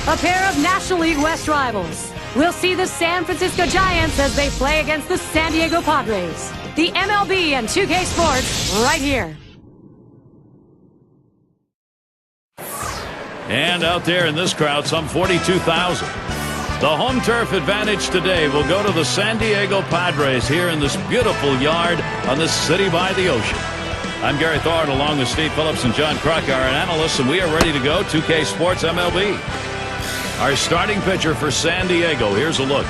A pair of National League West rivals. We'll see the San Francisco Giants as they play against the San Diego Padres. The MLB and 2K Sports right here. And out there in this crowd, some 42,000. The home turf advantage today will go to the San Diego Padres here in this beautiful yard on this city by the ocean. I'm Gary Thorne along with Steve Phillips and John Crocker, our analysts, and we are ready to go. 2K Sports MLB. Our starting pitcher for San Diego. Here's a look.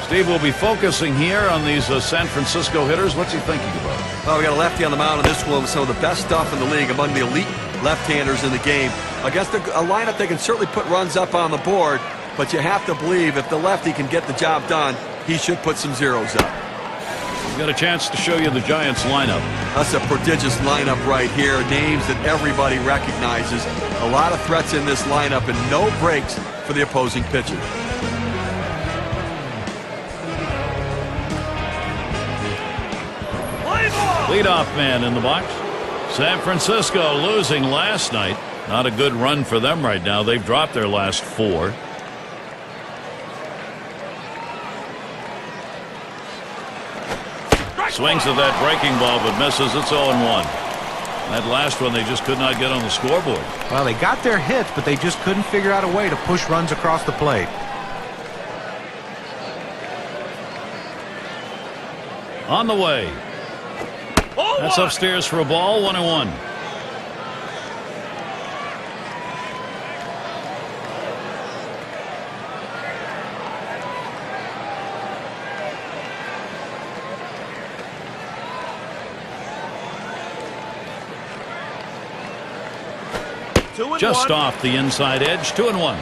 Steve will be focusing here on these San Francisco hitters. What's he thinking about? Well, we got a lefty on the mound on this one with some of the best stuff in the league, among the elite left-handers in the game. Against a lineup that can certainly put runs up on the board, but you have to believe if the lefty can get the job done, he should put some zeros up. We've got a chance to show you the Giants lineup. That's a prodigious lineup right here. Names that everybody recognizes. A lot of threats in this lineup and no breaks for the opposing pitcher. Leadoff man in the box. San Francisco losing last night. Not a good run for them right now. They've dropped their last 4. Swings at that breaking ball but misses. It's 0-1. That last one they just could not get on the scoreboard. Well, they got their hits, but they just couldn't figure out a way to push runs across the plate. On the way. That's upstairs for a ball. 1-1. Just off the inside edge. 2-1.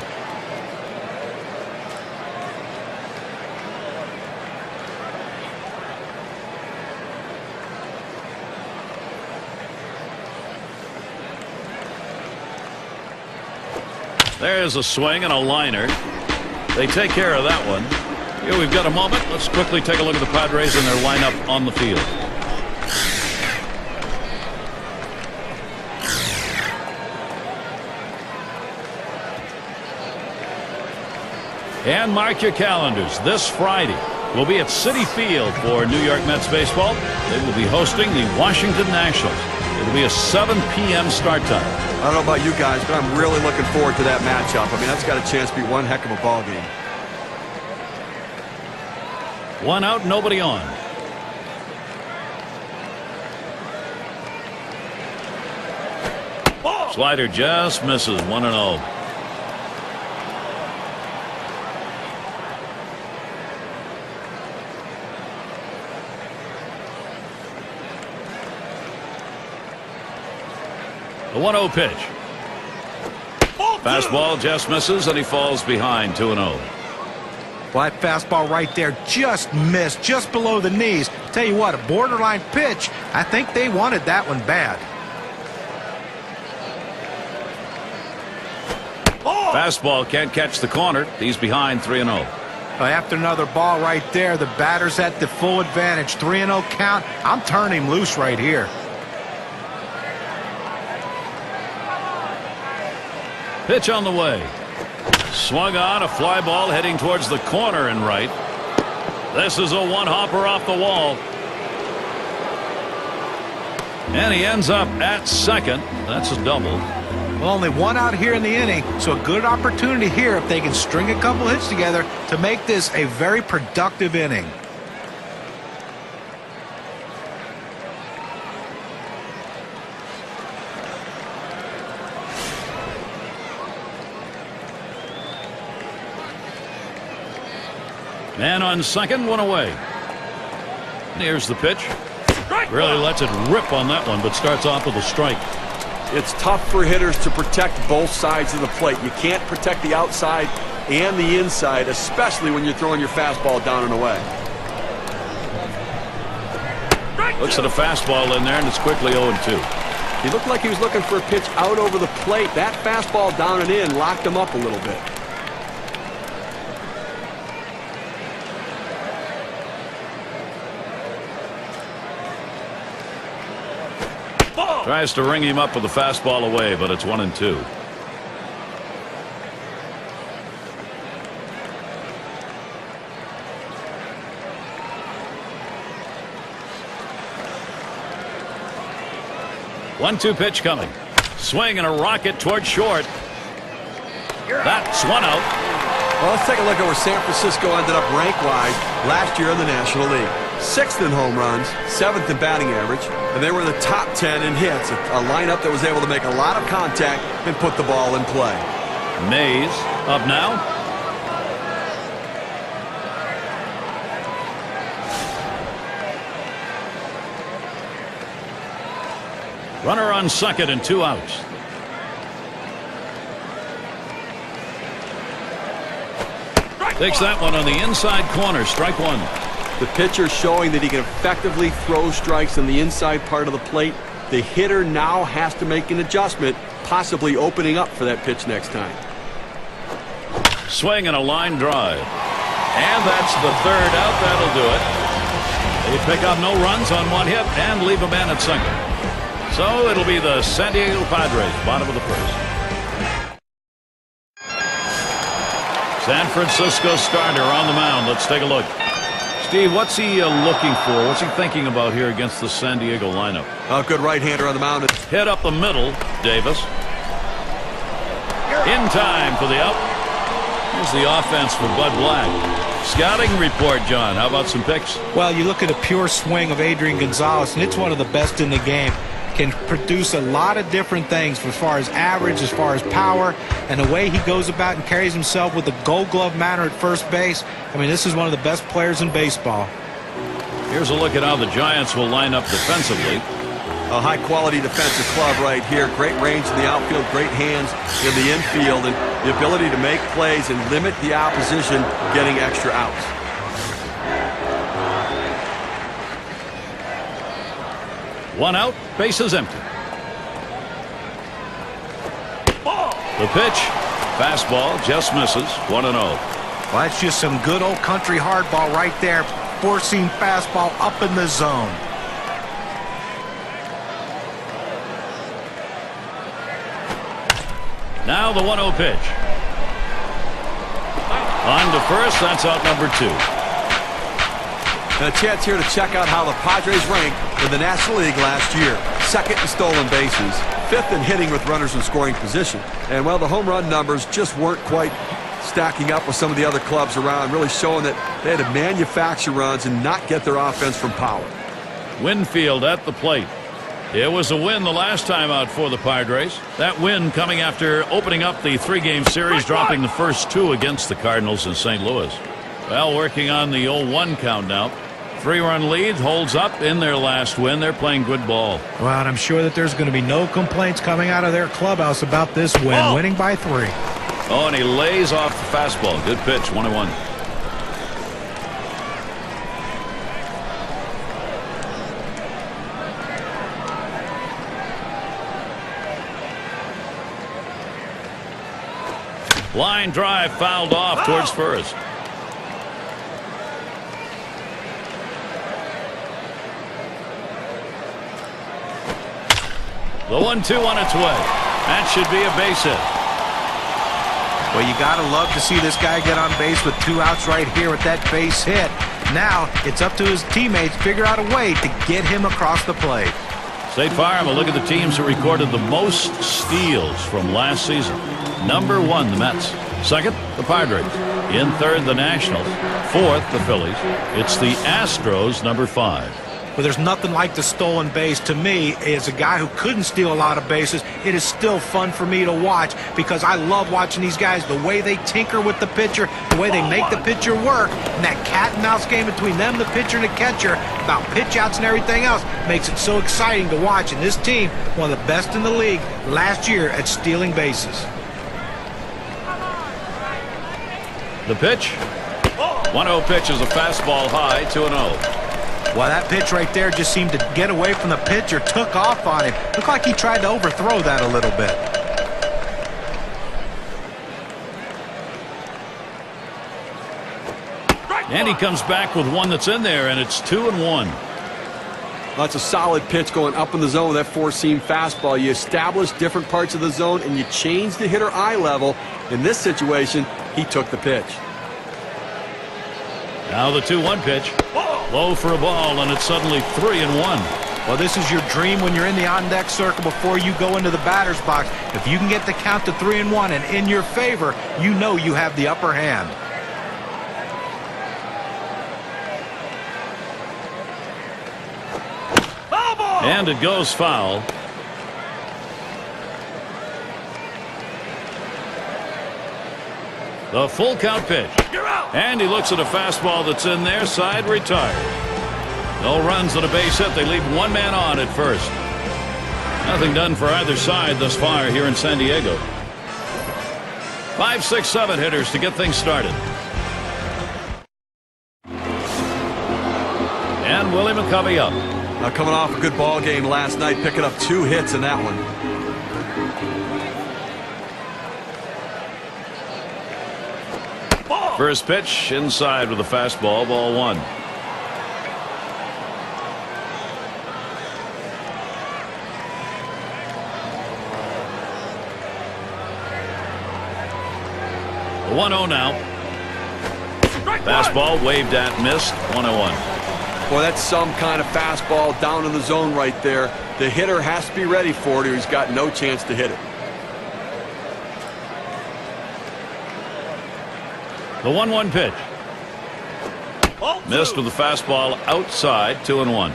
There's a swing and a liner. They take care of that one. Here we've got a moment. Let's quickly take a look at the Padres and their lineup on the field. And mark your calendars. This Friday we'll be at Citi Field for New York Mets baseball. They will be hosting the Washington Nationals. It'll be a 7 p.m. start time. I don't know about you guys, but I'm really looking forward to that matchup. I mean, that's got a chance to be one heck of a ball game. 1 out, nobody on. Slider just misses. 1-0. The 1-0 pitch. Fastball just misses and he falls behind. 2-0. Well, that fastball right there just missed, just below the knees. Tell you what, a borderline pitch. I think they wanted that one bad. Fastball can't catch the corner. He's behind. 3-0. After another ball right there, the batter's at the full advantage. 3-0 count. I'm turning him loose right here. Pitch on the way. Swung on, a fly ball heading towards the corner and right. This is a one-hopper off the wall. And he ends up at second. That's a double. Well, only 1 out here in the inning, so a good opportunity here if they can string a couple hits together to make this a very productive inning. Man on second, 1 away. Here's the pitch. Really lets it rip on that one, but starts off with a strike. It's tough for hitters to protect both sides of the plate. You can't protect the outside and the inside, especially when you're throwing your fastball down and away. Looks at a fastball in there, and it's quickly 0-2. He looked like he was looking for a pitch out over the plate. That fastball down and in locked him up a little bit. Tries to ring him up with the fastball away, but it's 1-2. 1-2 pitch coming. Swing and a rocket toward short. That's one out. Well, let's take a look at where San Francisco ended up rank-wise last year in the National League. 6th in home runs, 7th in batting average, and they were in the top 10 in hits. A lineup that was able to make a lot of contact and put the ball in play. Mays up now. Runner on second and 2 outs. Takes that one on the inside corner. Strike one. The pitcher showing that he can effectively throw strikes on the inside part of the plate. The hitter now has to make an adjustment, possibly opening up for that pitch next time. Swing and a line drive. And that's the 3rd out. That'll do it. They pick up no runs on one hit and leave a man at second. So it'll be the San Diego Padres, bottom of the 1st. San Francisco starter on the mound. Let's take a look. Steve, what's he looking for? What's he thinking about here against the San Diego lineup? A good right-hander on the mound. Hit up the middle, Davis. In time for the out. Here's the offense for Bud Black. Scouting report, John. How about some picks? Well, you look at a pure swing of Adrian Gonzalez, and it's one of the best in the game. Can produce a lot of different things as far as average, as far as power, and the way he goes about and carries himself with a gold glove manner at first base. I mean, this is one of the best players in baseball. Here's a look at how the Giants will line up defensively. A high-quality defensive club right here. Great range in the outfield, great hands in the infield, and the ability to make plays and limit the opposition getting extra outs. One out, bases empty. The pitch, fastball, just misses. 1-0. Well, that's just some good old country hardball right there. Four-seam fastball up in the zone. Now the 1-0 pitch. On to first, that's out number 2. And a chance here to check out how the Padres ranked in the National League last year. 2nd in stolen bases, 5th in hitting with runners in scoring position. And, well, the home run numbers just weren't quite stacking up with some of the other clubs around, really showing that they had to manufacture runs and not get their offense from power. Winfield at the plate. It was a win the last time out for the Padres. That win coming after opening up the 3-game series, dropping the first 2 against the Cardinals in St. Louis. Well, working on the 0-1 count now. 3-run lead holds up in their last win. They're playing good ball. Well, and I'm sure that there's going to be no complaints coming out of their clubhouse about this win, winning by 3. Oh, and he lays off the fastball. Good pitch, 1-1. Line drive fouled off towards first. The 1-2 on its way. That should be a base hit. Well, you got to love to see this guy get on base with 2 outs right here with that base hit. Now it's up to his teammates to figure out a way to get him across the plate. State Farm, a look at the teams who recorded the most steals from last season. Number 1, the Mets. 2nd, the Padres. In 3rd, the Nationals. 4th, the Phillies. It's the Astros, number 5. But there's nothing like the stolen base. To me, as a guy who couldn't steal a lot of bases, it is still fun for me to watch because I love watching these guys, the way they tinker with the pitcher, the way they make the pitcher work, and that cat and mouse game between them, the pitcher, and the catcher, about pitch outs and everything else, makes it so exciting to watch. And this team, one of the best in the league last year at stealing bases. The pitch. 1-0 pitch is a fastball high, 2-0. Well, that pitch right there just seemed to get away from the pitcher, took off on him. Looked like he tried to overthrow that a little bit. And he comes back with one that's in there, and it's 2-1. That's a solid pitch going up in the zone with that 4-seam fastball. You establish different parts of the zone, and you change the hitter eye level. In this situation, he took the pitch. Now the 2-1 pitch. Low for a ball, and it's suddenly 3-1. Well, this is your dream when you're in the on-deck circle before you go into the batter's box. If you can get the count to 3-1 and in your favor, you know you have the upper hand. And it goes foul. The full count pitch. And he looks at a fastball that's in there. Side retired. No runs and a base hit. They leave one man on at first. Nothing done for either side thus far here in San Diego. 5, 6, 7 hitters to get things started. And Willie McCovey up. Now coming off a good ball game last night, picking up 2 hits in that one. First pitch inside with a fastball, ball 1. The 1-0 now. Fastball waved at, missed. 1-1. Boy, that's some kind of fastball down in the zone right there. The hitter has to be ready for it or he's got no chance to hit it. The 1-1 pitch. Missed with the fastball outside. 2-1.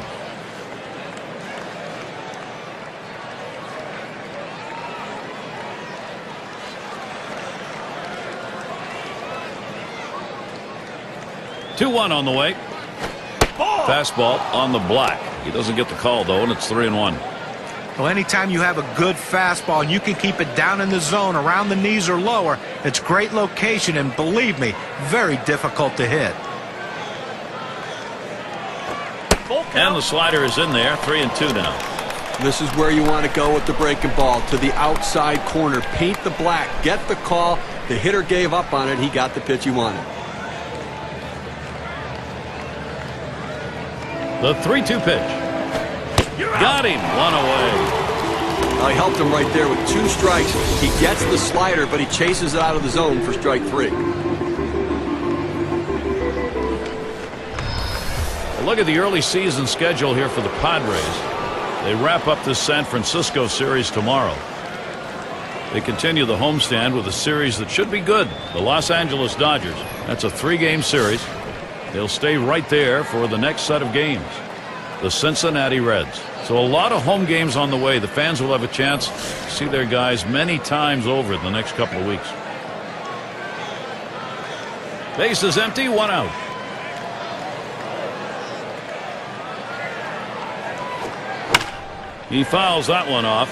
Two-1 on the way. Fastball on the block. He doesn't get the call though, and it's 3-1. Well, anytime you have a good fastball and you can keep it down in the zone around the knees or lower, it's great location and believe me, very difficult to hit. And the slider is in there. 3-2 now. This is where you want to go with the breaking ball, to the outside corner. Paint the black. Get the call. The hitter gave up on it. He got the pitch he wanted. The 3-2 pitch. Got him. 1 away. I helped him right there with 2 strikes. He gets the slider, but he chases it out of the zone for strike 3. Look at the early season schedule here for the Padres. They wrap up this San Francisco series tomorrow. They continue the homestand with a series that should be good. The Los Angeles Dodgers. That's a 3-game series. They'll stay right there for the next set of games. The Cincinnati Reds. So a lot of home games on the way. The fans will have a chance to see their guys many times over the next couple of weeks. Base is empty, 1 out. He fouls that one off.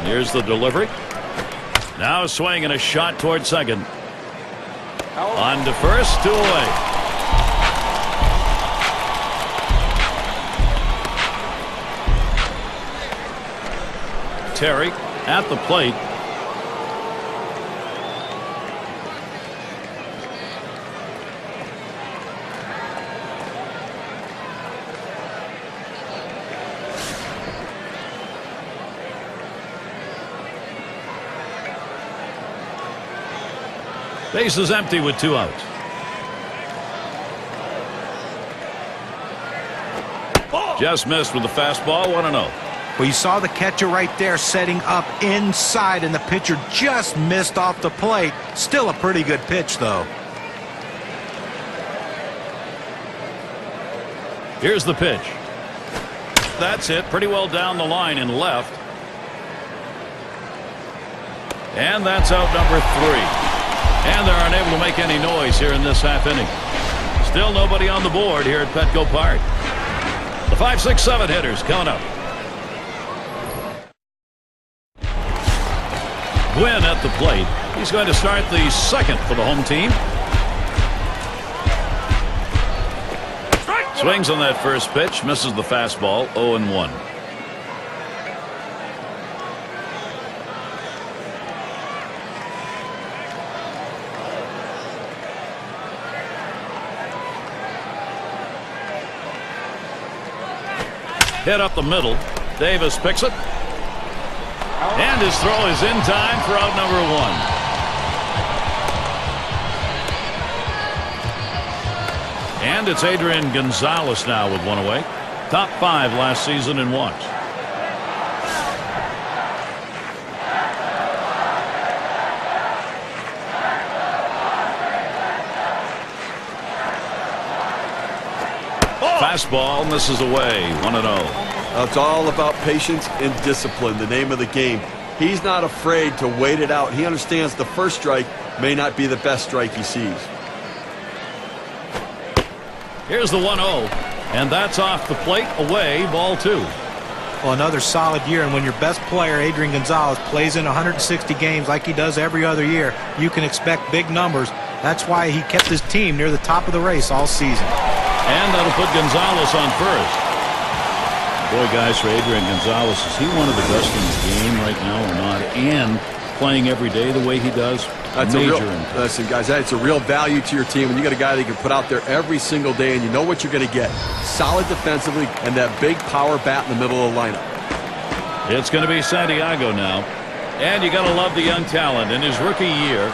Here's the delivery. Now a swing and a shot toward second. On to first, 2 away. Terry at the plate. Base is empty with 2 outs. Just missed with the fastball. 1-0. Well, you saw the catcher right there setting up inside, and the pitcher just missed off the plate. Still a pretty good pitch, though. Here's the pitch. That's it. Pretty well down the line and left. And that's out number 3. And they're unable to make any noise here in this half inning. Still nobody on the board here at Petco Park. The 5, 6, 7 hitters coming up. Gwynn at the plate. He's going to start the second for the home team. Swings on that first pitch, misses the fastball. 0-1. Hit up the middle. Davis picks it. And his throw is in time for out number 1. And it's Adrian Gonzalez now with one away. Top 5 last season in walks. Fastball misses away. 1-0. It's all about patience and discipline, the name of the game. He's not afraid to wait it out. He understands the first strike may not be the best strike he sees. Here's the 1-0, and that's off the plate, away, ball 2. Well, another solid year, and when your best player, Adrian Gonzalez, plays in 160 games like he does every other year, you can expect big numbers. That's why he kept his team near the top of the race all season. And that'll put Gonzalez on first. Boy, guys, for Adrian Gonzalez, is he one of the best in the game right now or not? And playing every day the way he does, listen, guys, that's a real value to your team when you got a guy that you can put out there every single day and you know what you're going to get. Solid defensively and that big power bat in the middle of the lineup. It's going to be Santiago now. And you got to love the young talent in his rookie year.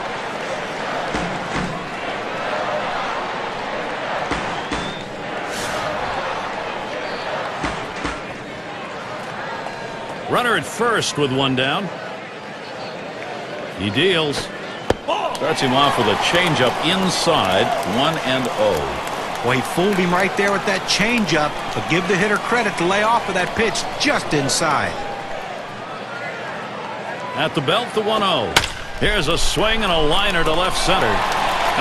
Runner at first with one down. He deals. Starts him off with a changeup inside. 1-0. Well, he fooled him right there with that changeup, but give the hitter credit to lay off of that pitch just inside. At the belt, the 1-0. Here's a swing and a liner to left center.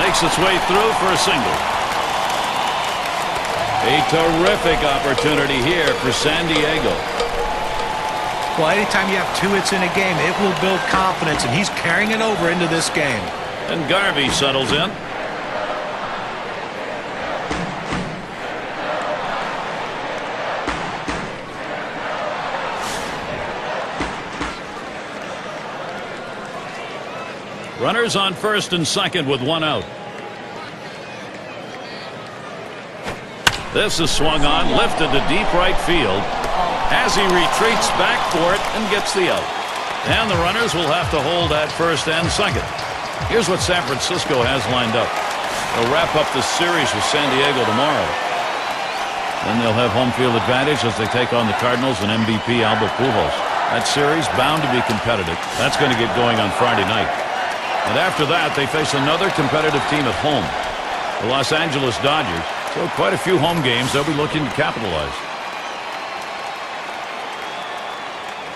Makes its way through for a single. A terrific opportunity here for San Diego. Well, anytime you have 2 hits in a game, it will build confidence, and he's carrying it over into this game. And Garvey settles in. Runners on first and second with 1 out. This is swung on, lifted to deep right field as he retreats back for it and gets the out. And the runners will have to hold at first and second. Here's what San Francisco has lined up. They'll wrap up this series with San Diego tomorrow. Then they'll have home field advantage as they take on the Cardinals and MVP Albert Pujols. That series bound to be competitive. That's going to get going on Friday night. And after that, they face another competitive team at home, the Los Angeles Dodgers. So quite a few home games they'll be looking to capitalize.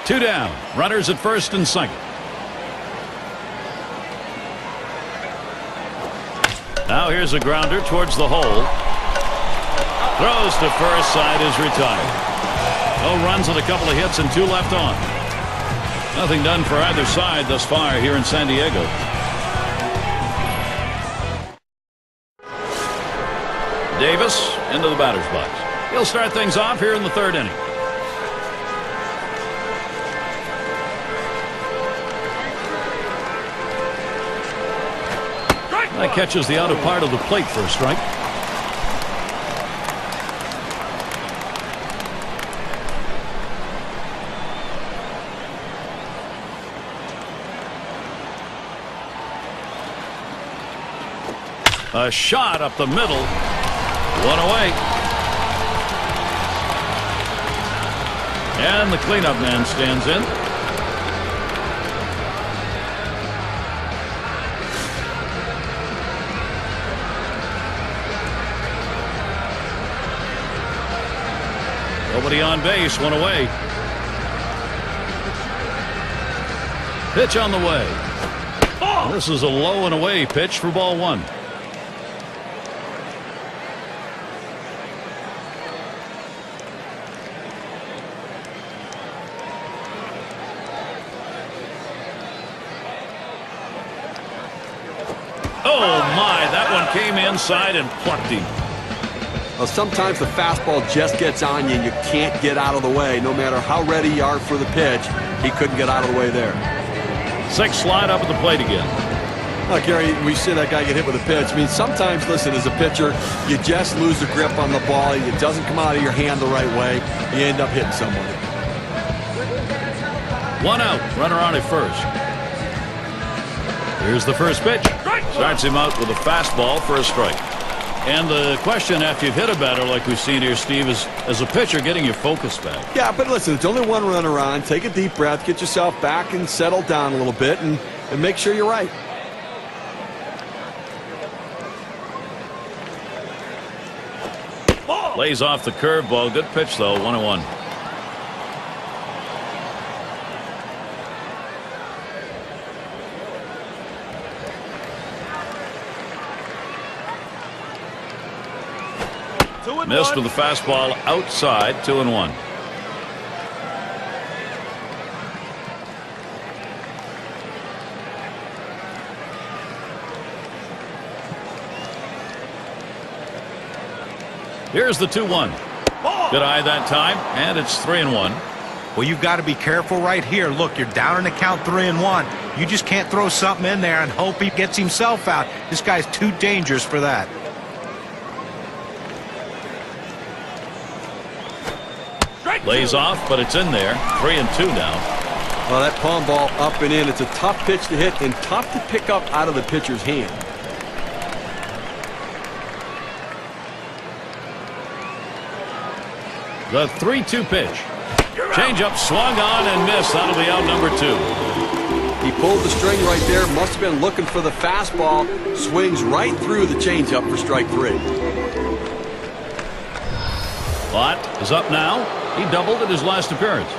2 down. Runners at first and second. Now here's a grounder towards the hole. Throws to first, side is retired. No runs with a couple of hits and 2 left on. Nothing done for either side thus far here in San Diego. Davis into the batter's box. He'll start things off here in the 3rd inning. That catches the outer part of the plate for a strike. A shot up the middle. 1 away. And the cleanup man stands in. Nobody on base, 1 away. Pitch on the way. This is a low and away pitch for ball 1. Oh my, that one came inside and plucked him. Well, sometimes the fastball just gets on you and you can't get out of the way. No matter how ready you are for the pitch, he couldn't get out of the way there. 6 slide up at the plate again. Well, Gary, we see that guy get hit with a pitch. I mean, sometimes, listen, as a pitcher, you just lose the grip on the ball. It doesn't come out of your hand the right way. You end up hitting someone. One out. Runner on at first. Here's the first pitch. Starts him out with a fastball for a strike. And the question after you've hit a batter like we've seen here, Steve, is as a pitcher getting your focus back. Yeah, but listen, it's only one runner on. Take a deep breath, get yourself back and settle down a little bit and make sure you're right. Lays off the curveball. Good pitch, though. 1-1. Missed with the fastball outside. 2-1. Here's the 2-1. Good eye that time, and it's 3-1. Well, you've got to be careful right here. Look, you're down in the count 3-1. You just can't throw something in there and hope he gets himself out. This guy's too dangerous for that. Lays off, but it's in there. 3-2 now. Well, that palm ball up and in. It's a tough pitch to hit and tough to pick up out of the pitcher's hand. The 3-2 pitch. Changeup swung on and missed. That'll be out number 2. He pulled the string right there. Must have been looking for the fastball. Swings right through the changeup for strike 3. Bott is up now. He doubled at his last appearance.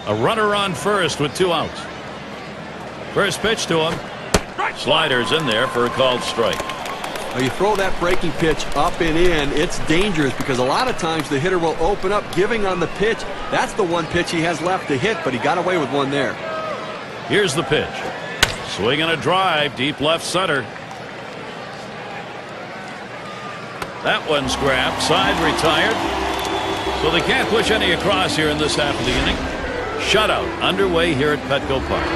A runner on first with 2 outs. First pitch to him. Sliders in there for a called strike. Now you throw that breaking pitch up and in, it's dangerous because a lot of times the hitter will open up giving on the pitch. That's the one pitch he has left to hit, but he got away with one there. Here's the pitch. Swing and a drive, deep left center. That one's grabbed, side retired. So they can't push any across here in this half of the inning. Shutout underway here at Petco Park.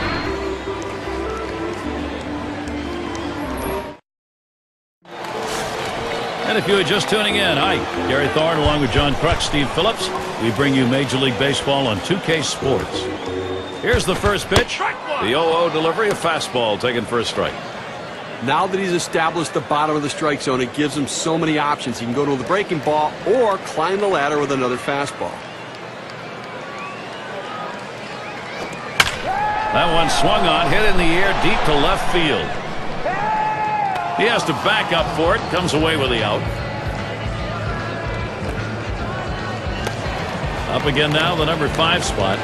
And if you are just tuning in, hi, Gary Thorne along with John Crux, Steve Phillips. We bring you Major League Baseball on 2K Sports. Here's the first pitch. The 0-0 delivery, a fastball taken for a strike. Now that he's established the bottom of the strike zone, it gives him so many options. He can go to the breaking ball or climb the ladder with another fastball. That one swung on, hit in the air deep to left field. He has to back up for it. Comes away with the out. Up again now, the number 5 spot.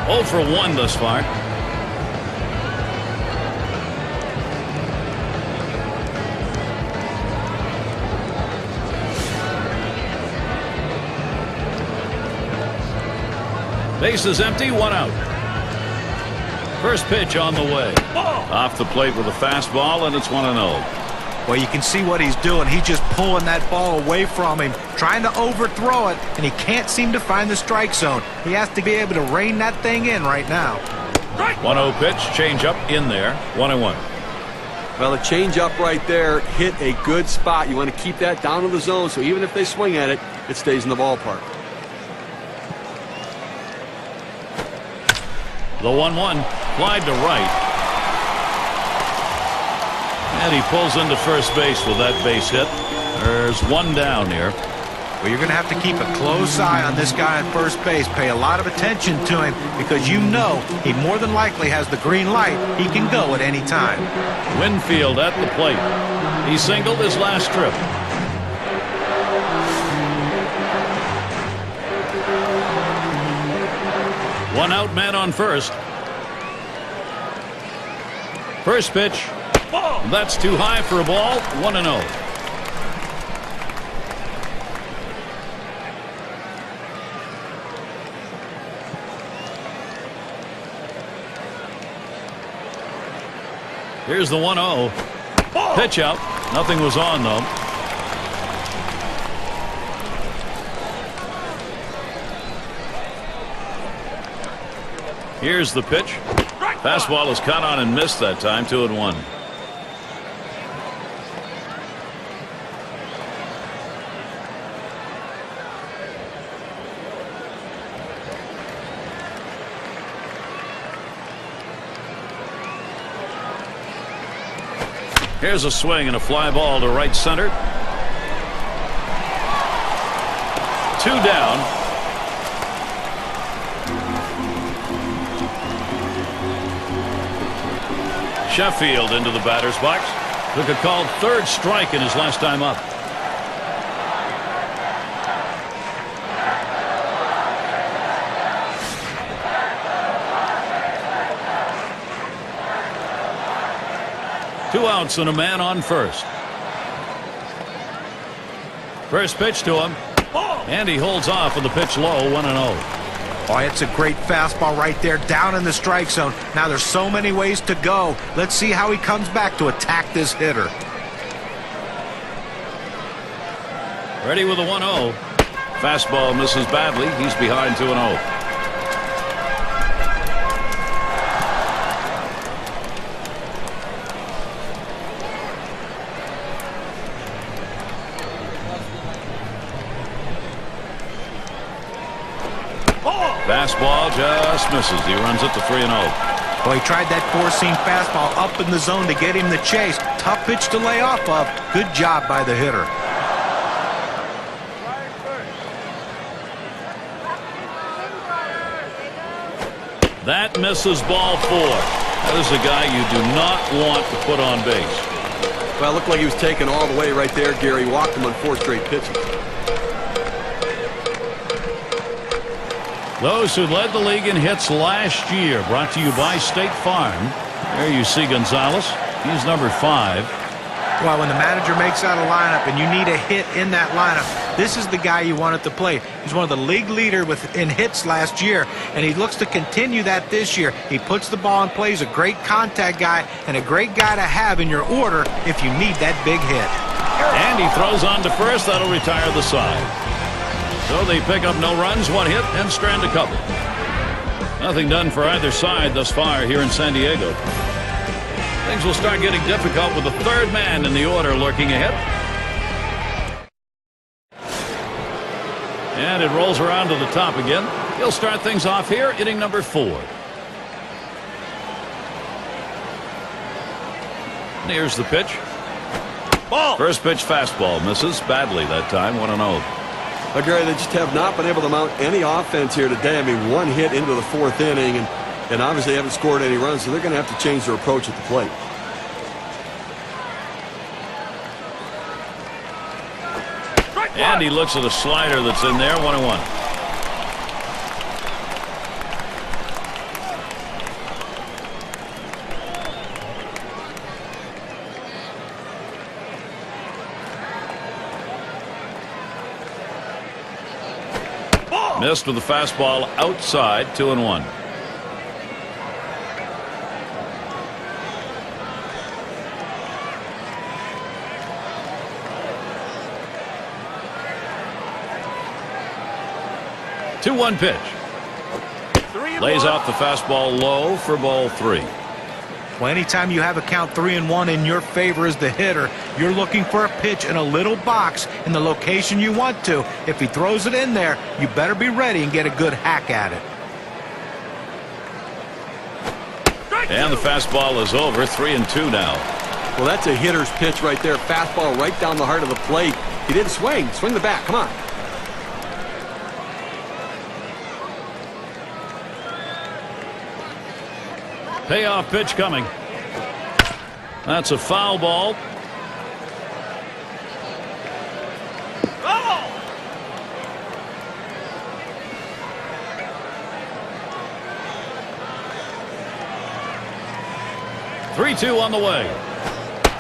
0 for 1 thus far. Base is empty, 1 out. First pitch on the way. Off the plate with a fastball, and it's 1-0. Well, you can see what he's doing. He's just pulling that ball away from him, trying to overthrow it, and he can't seem to find the strike zone. He has to be able to rein that thing in right now. 1-0 pitch, change up in there, 1-1. Well, a changeup right there hit a good spot. You want to keep that down in the zone, so even if they swing at it, it stays in the ballpark. The 1-1, flied to right. And he pulls into first base with that base hit. There's 1 down here. Well, you're going to have to keep a close eye on this guy at first base. Pay a lot of attention to him because you know he more than likely has the green light. He can go at any time. Winfield at the plate. He singled his last trip. One out, man on first. First pitch. That's too high for a ball. 1-0. Here's the 1-0. Pitch out. Nothing was on, though. Here's the pitch. Fastball is caught on and missed that time. 2-1. Here's a swing and a fly ball to right center. 2 down. Sheffield into the batter's box. Took a called third strike in his last time up. Two outs and a man on first. First pitch to him. And he holds off with the pitch low. 1-0. Oh, it's a great fastball right there, down in the strike zone. Now there's so many ways to go. Let's see how he comes back to attack this hitter. Ready with a 1-0. Fastball misses badly. He's behind 2-0. Fastball just misses. He runs it to 3-0. Well, he tried that four-seam fastball up in the zone to get him the chase. Tough pitch to lay off of. Good job by the hitter. That misses ball 4. That is a guy you do not want to put on base. Well, it looked like he was taken all the way right there, Gary. Walked him on 4 straight pitches. Those who led the league in hits last year, brought to you by State Farm. There you see Gonzalez. He's number 5. Well, when the manager makes out a lineup and you need a hit in that lineup, this is the guy you want it to play. He's one of the league leader in hits last year, and he looks to continue that this year. He puts the ball in play. He's a great contact guy and a great guy to have in your order if you need that big hit. And he throws on to first. That'll retire the side. So they pick up no runs, 1 hit, and strand a couple. Nothing done for either side thus far here in San Diego. Things will start getting difficult with the third man in the order lurking ahead. And it rolls around to the top again. He'll start things off here, inning number 4. And here's the pitch. Ball. First pitch fastball misses badly that time. 1-0. Well, Gary, they just have not been able to mount any offense here today. I mean, 1 hit into the 4th inning, and obviously haven't scored any runs, so they're going to have to change their approach at the plate. And he looks at a slider that's in there. 1-1. Missed with the fastball outside. 2-1. Two-one pitch. Lays off the fastball low for ball 3. Well, anytime you have a count 3-1 in your favor as the hitter, you're looking for a pitch in a little box in the location you want to. If he throws it in there, you better be ready and get a good hack at it. And the fastball is over. 3-2 now. Well, that's a hitter's pitch right there. Fastball right down the heart of the plate. He didn't swing. Swing the bat. Come on. Payoff pitch coming. That's a foul ball. Oh! 3-2 on the way.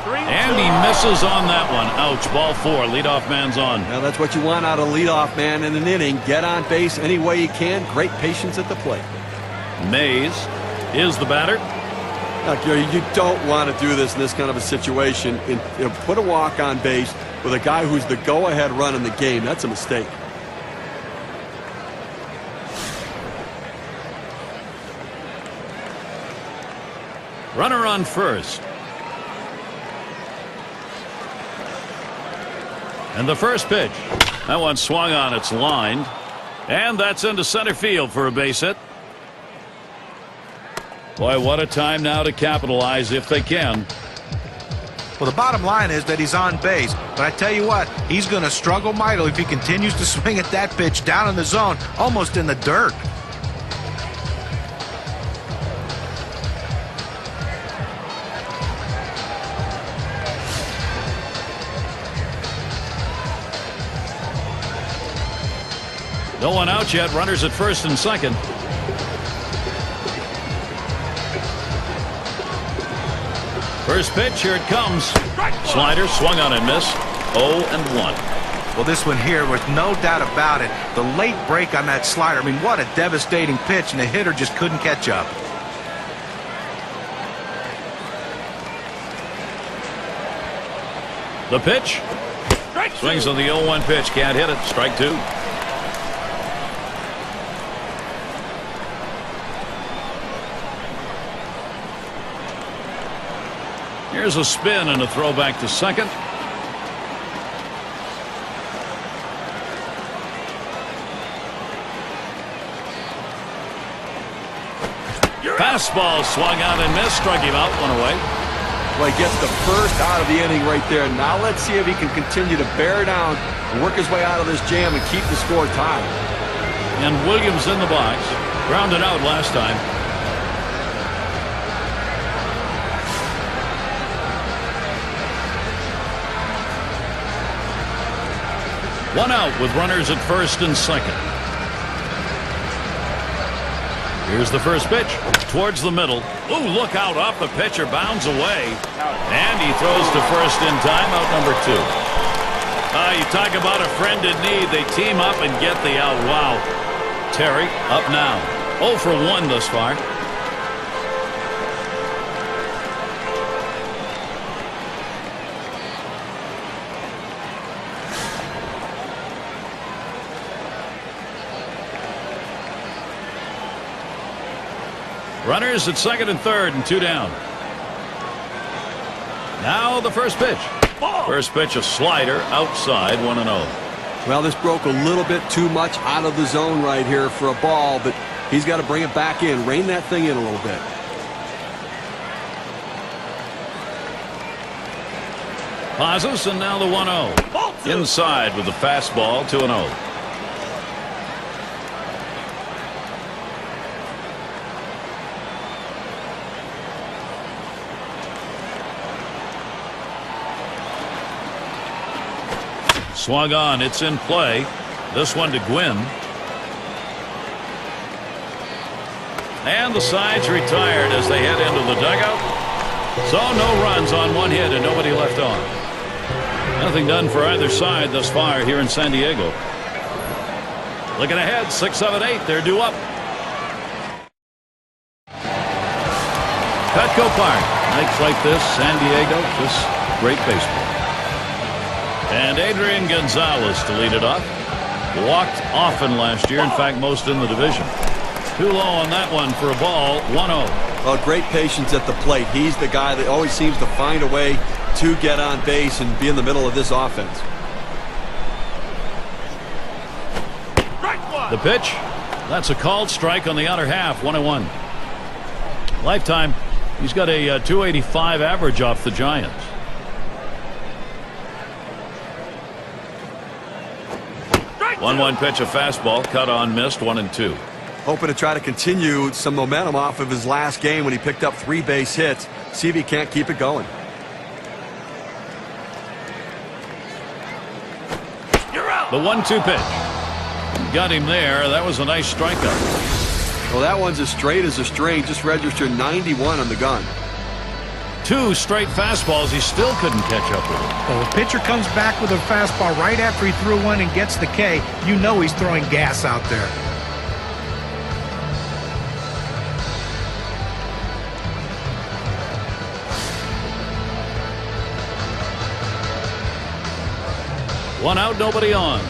And he misses on that one. Ouch. Ball 4. Leadoff man's on. Now that's what you want out of leadoff man in an inning. Get on base any way you can. Great patience at the plate. Mays is the batter. Now, Gary, you don't want to do this in this kind of a situation. Put a walk on base with a guy who's the go-ahead run in the game. That's a mistake. Runner on first. And the first pitch. That one swung on, it's lined. And that's into center field for a base hit. Boy, what a time now to capitalize if they can. Well, the bottom line is that he's on base. But I tell you what, he's going to struggle mightily if he continues to swing at that pitch down in the zone, almost in the dirt. No one out yet. Runners at first and second. First pitch, here it comes. Slider swung on and missed. 0-1. Well, this one here was no doubt about it. The late break on that slider. I mean, what a devastating pitch, and the hitter just couldn't catch up. The pitch. Swings on the 0-1 pitch. Can't hit it. Strike two. Here's a spin and a throw back to second. Fastball swung out and missed. Struck him out. One away. Well, he gets the first out of the inning right there. Now let's see if he can continue to bear down and work his way out of this jam and keep the score tied. And Williams in the box. Grounded out last time. One out with runners at first and second. Here's the first pitch towards the middle. Ooh, look out off the pitcher, bounds away. And he throws to first in time, out number two. You talk about a friend in need. They team up and get the out. Wow. Terry up now. 0 for 1 thus far. Runners at second and third and 2 down. Now the first pitch. First pitch, a slider outside, 1-0. Well, this broke a little bit too much out of the zone right here for a ball, but he's got to bring it back in, rein that thing in a little bit. Pauses, and now the 1-0. Inside with the fastball, 2-0. Swung on, it's in play. This one to Gwynn. And the side's retired as they head into the dugout. So no runs on one hit and nobody left on. Nothing done for either side thus far here in San Diego. Looking ahead, 6, 7, 8, they're due up. Petco Park. Nights like this, San Diego, just great baseball. And Adrian Gonzalez to lead it off. Walked often last year, in fact most in the division. Too low on that one for a ball, 1-0. Well, great patience at the plate. He's the guy that always seems to find a way to get on base and be in the middle of this offense. The pitch, that's a called strike on the outer half, 1-1. Lifetime, he's got a 285 average off the Giants. One pitch, a fastball, cut on, missed, 1-2. Hoping to try to continue some momentum off of his last game when he picked up 3 base hits. See if he can't keep it going. The 1-2 pitch. Got him there. That was a nice strikeout. Well, that one's as straight as a string. Just registered 91 on the gun. 2 straight fastballs. He still couldn't catch up with it. Well, the pitcher comes back with a fastball right after he threw one and gets the K. You know he's throwing gas out there. One out, nobody on.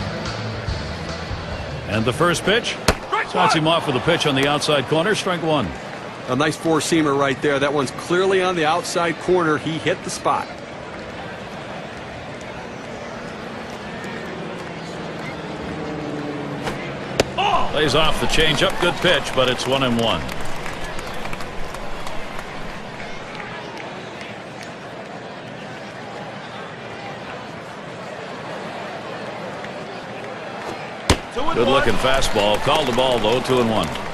And the first pitch. Starts him off with a pitch on the outside corner. Strike 1. A nice four-seamer right there. That one's clearly on the outside corner. He hit the spot. Lays off the changeup. Good pitch, but it's 1-1. Good looking fastball. Called the ball though. 2-1.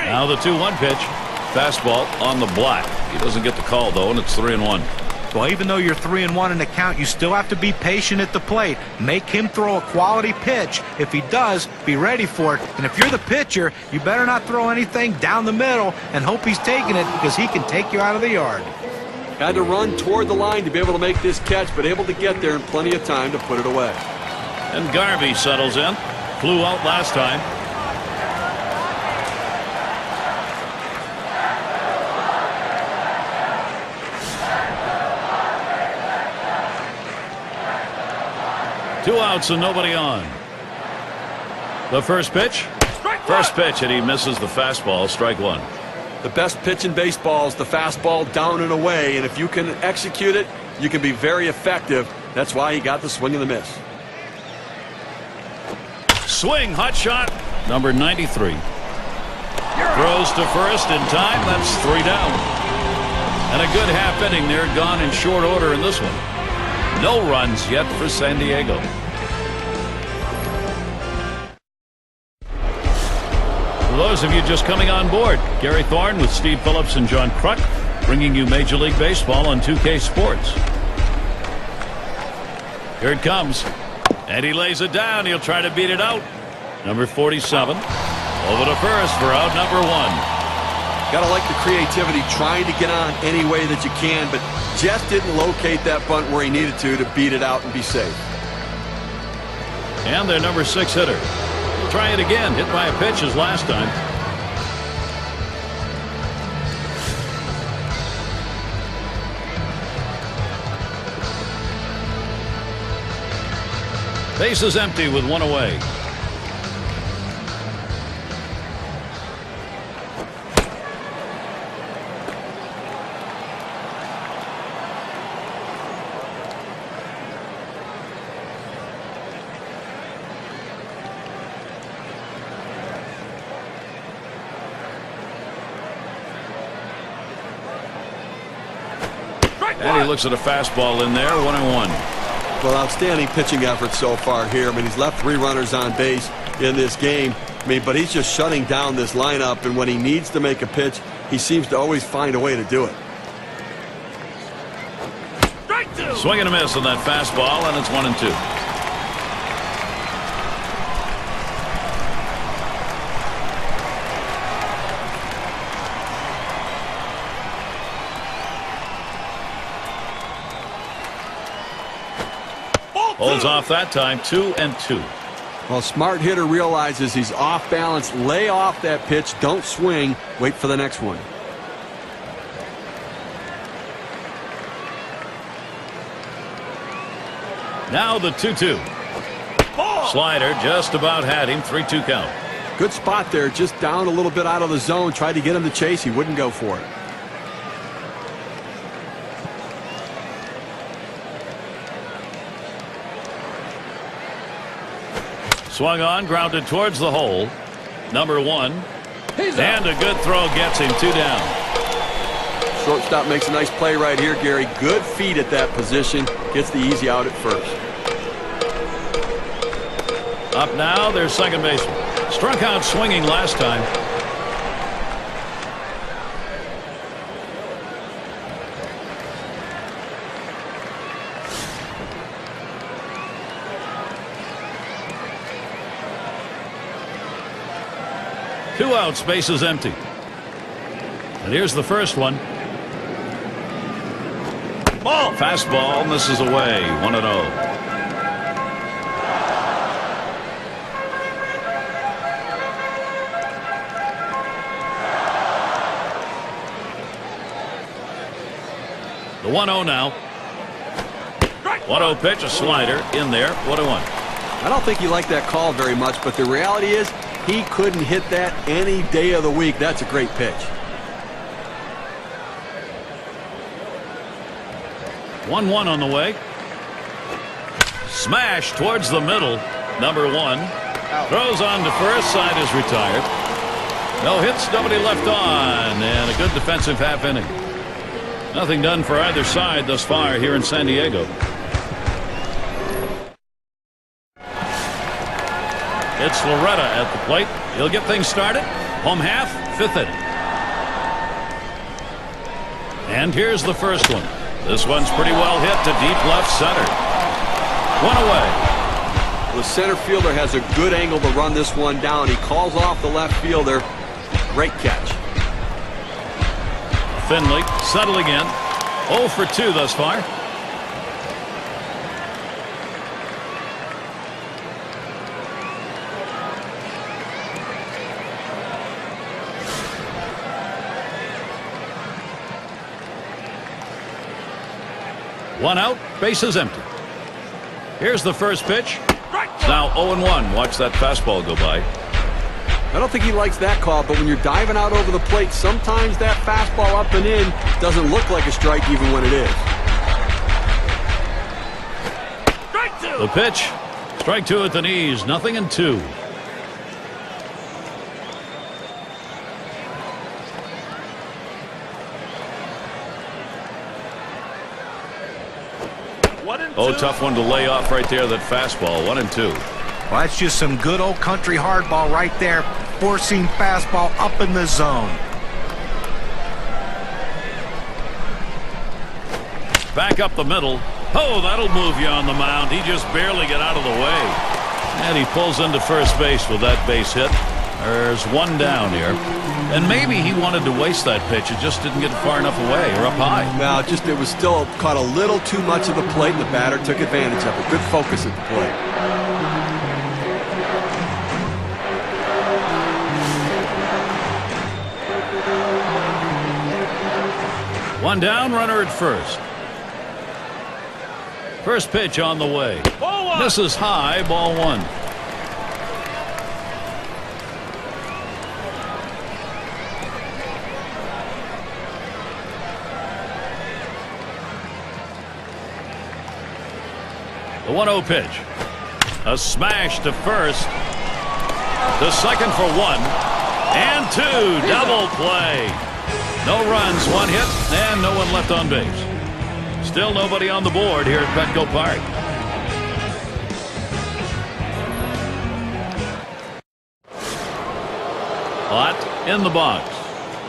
Now the 2-1 pitch. Fastball on the block. He doesn't get the call though, and it's 3-1. Well, even though you're 3-1 in the count, you still have to be patient at the plate. Make him throw a quality pitch. If he does, be ready for it. And if you're the pitcher, you better not throw anything down the middle and hope he's taking it, because he can take you out of the yard. Had to run toward the line to be able to make this catch, but able to get there in plenty of time to put it away. And Garvey settles in. Flew out last time. Two outs and nobody on. The first pitch. First pitch, and he misses the fastball. Strike one. The best pitch in baseball is the fastball down and away, and if you can execute it, you can be very effective. That's why he got the swing and the miss. Swing, hot shot, number 93. Throws to first in time. That's 3 down. And a good half inning there, gone in short order in this one. No runs yet for San Diego. For those of you just coming on board, Gary Thorne with Steve Phillips and John Kruk, bringing you Major League Baseball on 2K Sports. Here it comes. And he lays it down. He'll try to beat it out. Number 47. Over to first for out number 1. Got to like the creativity, trying to get on any way that you can, but just didn't locate that bunt where he needed to beat it out and be safe. And their number 6 hitter. He'll try it again. Hit by a pitch as last time. Base is empty with 1 away. And he looks at a fastball in there. 1-1. Well, outstanding pitching effort so far here. I mean, he's left 3 runners on base in this game. I mean, but he's just shutting down this lineup, and when he needs to make a pitch, he seems to always find a way to do it. Swing and a miss on that fastball, and it's 1-2. Holds off that time. 2-2. Well, smart hitter realizes he's off balance. Lay off that pitch. Don't swing. Wait for the next one. Now the 2-2. Slider just about had him. 3-2 count. Good spot there. Just down a little bit out of the zone. Tried to get him to chase. He wouldn't go for it. Swung on, grounded towards the hole. Number 1. And a good throw gets him 2 down. Shortstop makes a nice play right here, Gary. Good feet at that position. Gets the easy out at first. Up now, their second baseman. Struck out swinging last time. Two outs, base is empty. And here's the first one. Ball. Fastball misses away. 1-0. The 1-0 now. 1-0 pitch, a slider in there. 1-1. I don't think he liked that call very much, but the reality is he couldn't hit that any day of the week. That's a great pitch. 1-1 on the way. Smash towards the middle. Number 1. Throws on to first. Side is retired. No hits, nobody left on, and a good defensive half inning. Nothing done for either side thus far here in San Diego. It's Loretta at the plate. He'll get things started. Home half, 5th inning. And here's the first one. This one's pretty well hit to deep left center. 1 away. The center fielder has a good angle to run this one down. He calls off the left fielder. Great catch. Finley settling in. 0 for 2 thus far. One out, bases empty. Here's the first pitch. Now 0-1. Watch that fastball go by. I don't think he likes that call, but when you're diving out over the plate, sometimes that fastball up and in doesn't look like a strike even when it is. The pitch. Strike 2 at the knees. 0-2. Oh, tough one to lay off right there, that fastball. 1-2. Well, that's just some good old country hardball right there, forcing fastball up in the zone. Back up the middle. Oh, that'll move you on the mound. He just barely got out of the way. And he pulls into first base with that base hit. There's one down here. And maybe he wanted to waste that pitch. It just didn't get far enough away or up high. No, it was still caught a little too much of the plate, and the batter took advantage of it. Good focus at the plate. One down, runner at first. First pitch on the way. Misses high, ball 1. The 1-0 pitch. A smash to first. To second for 1. And 2. Double play. No runs, 1 hit, and no one left on base. Still nobody on the board here at Petco Park. Ott in the box.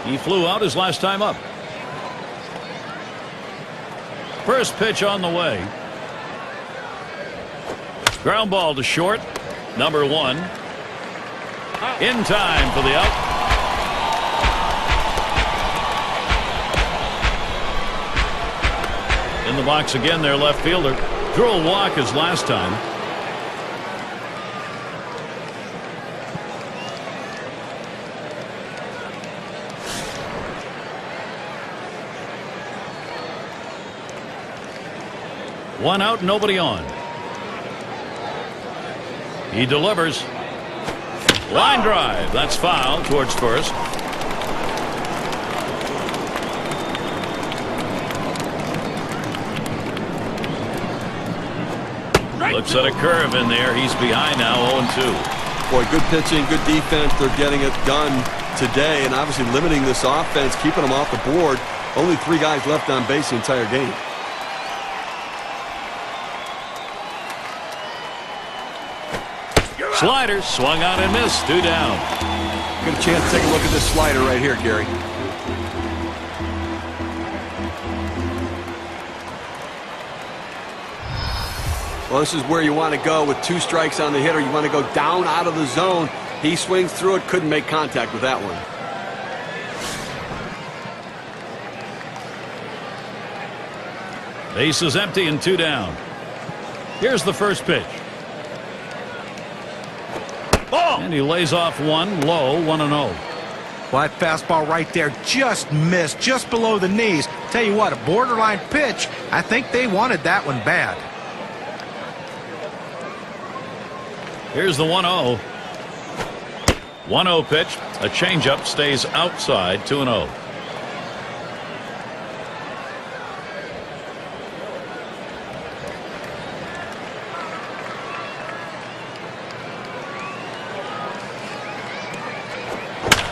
He flew out his last time up. First pitch on the way. Ground ball to short. Number 1. In time for the out. In the box again, their left fielder. Drew a walk as last time. One out, nobody on. He delivers. Line drive. That's foul towards first. Looks at a curve in there. He's behind now, 0-2. Boy, good pitching, good defense. They're getting it done today, and obviously limiting this offense, keeping them off the board. Only 3 guys left on base the entire game. Slider swung on and missed. 2 down. Get a chance to take a look at this slider right here, Gary. Well, this is where you want to go with 2 strikes on the hitter. You want to go down out of the zone. He swings through it, couldn't make contact with that one. Base is empty and 2 down. Here's the first pitch. And he lays off one low, 1-0. Well, that fastball right there just missed, just below the knees. Tell you what, a borderline pitch. I think they wanted that one bad. Here's the 1-0. 1-0 pitch. A changeup stays outside. 2-0.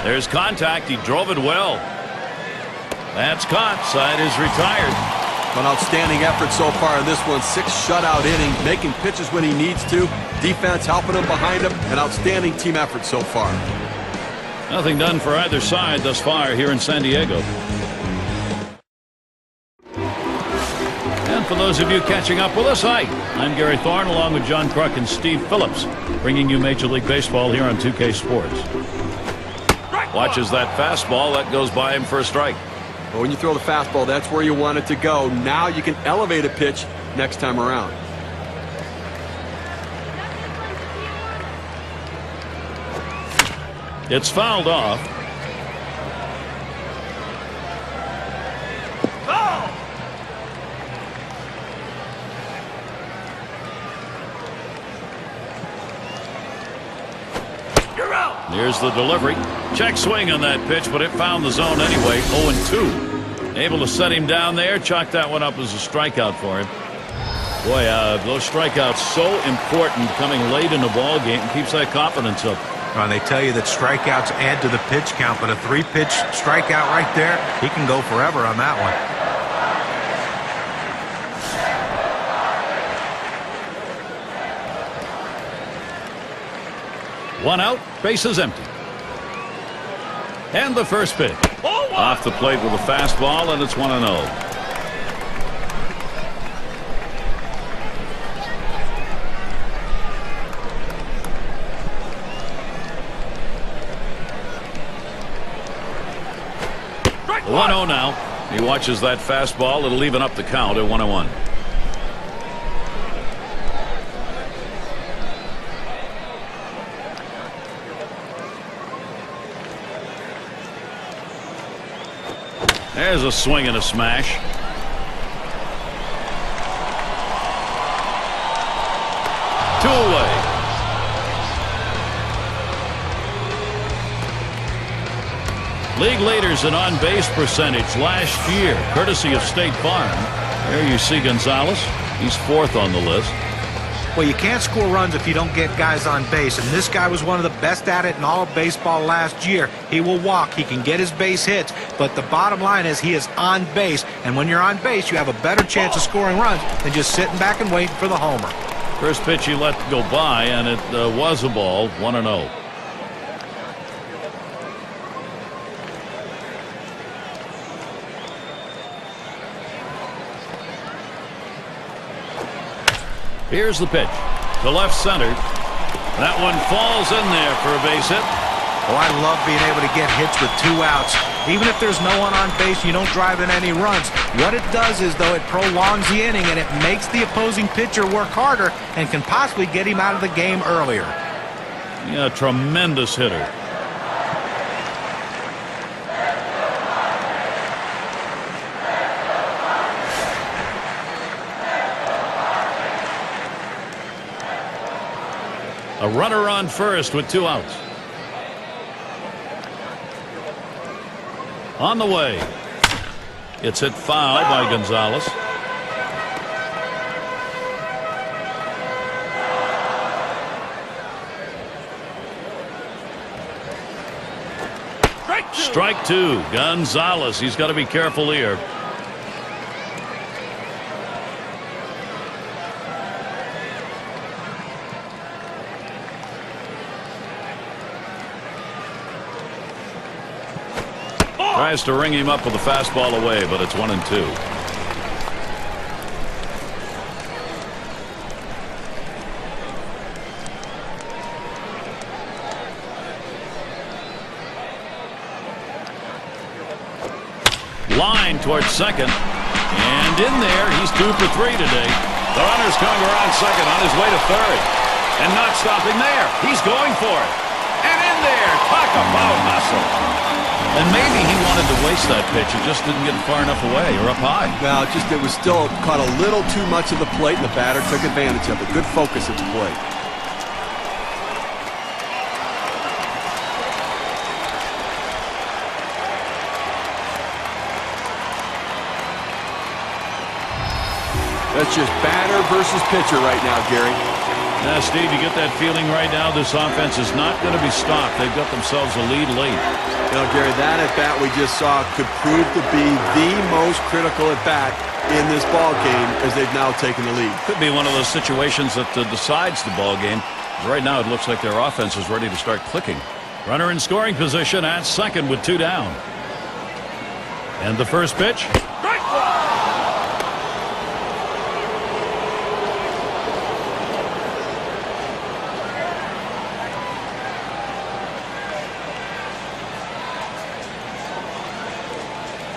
There's contact. He drove it well. That's caught. Side is retired. An outstanding effort so far in this one. 6 shutout innings, making pitches when he needs to. Defense helping him behind him. An outstanding team effort so far. Nothing done for either side thus far here in San Diego. And for those of you catching up with us, hi. I'm Gary Thorne along with John Kruk and Steve Phillips, bringing you Major League Baseball here on 2K Sports. Watches that fastball. That goes by him for a strike. But when you throw the fastball, that's where you want it to go. Now you can elevate a pitch next time around. It's fouled off. Here's the delivery. Check swing on that pitch, but it found the zone anyway. 0-2. Able to set him down there. Chalk that one up as a strikeout for him. Boy, those strikeouts so important coming late in the ball game. Keeps that confidence up. And they tell you that strikeouts add to the pitch count, but a 3-pitch strikeout right there, he can go forever on that one. 1 out, bases empty. And the first pitch. Off the plate with a fastball, and it's 1-0. The 1-0 now. He watches that fastball. It'll even up the count at 1-1. There's a swing and a smash. Two away. League leaders in on-base percentage last year, courtesy of State Farm. There you see Gonzalez. He's 4th on the list. Well, you can't score runs if you don't get guys on base, and this guy was one of the best at it in all of baseball last year. He will walk, he can get his base hits, but the bottom line is he is on base, and when you're on base, you have a better chance of scoring runs than just sitting back and waiting for the homer. First pitch he let go by, and it was a ball. 1-0. Here's the pitch to left center. That one falls in there for a base hit. Oh, I love being able to get hits with 2 outs. Even if there's no one on base, you don't drive in any runs. What it does is, though, it prolongs the inning, and it makes the opposing pitcher work harder and can possibly get him out of the game earlier. Yeah, tremendous hitter. A runner on first with 2 outs. On the way. It's hit foul by Gonzalez. Strike 2. Gonzalez. He's got to be careful here. Tries to ring him up with a fastball away, but it's 1-2. Line towards second, and in there, he's 2 for 3 today. The runner's coming around second on his way to third, and not stopping there. He's going for it, and in there, talk about hustle. And maybe he wanted to waste that pitch. It just didn't get far enough away or up high. Well, it was still caught a little too much of the plate, and the batter took advantage of it. Good focus at the plate. That's just batter versus pitcher right now, Gary. Now, Steve, you get that feeling right now this offense is not going to be stopped. They've got themselves a lead late. You know, Gary, that at-bat we just saw could prove to be the most critical at-bat in this ball game as they've now taken the lead. Could be one of those situations that decides the ball game. Right now, it looks like their offense is ready to start clicking. Runner in scoring position at second with 2 down. And the first pitch.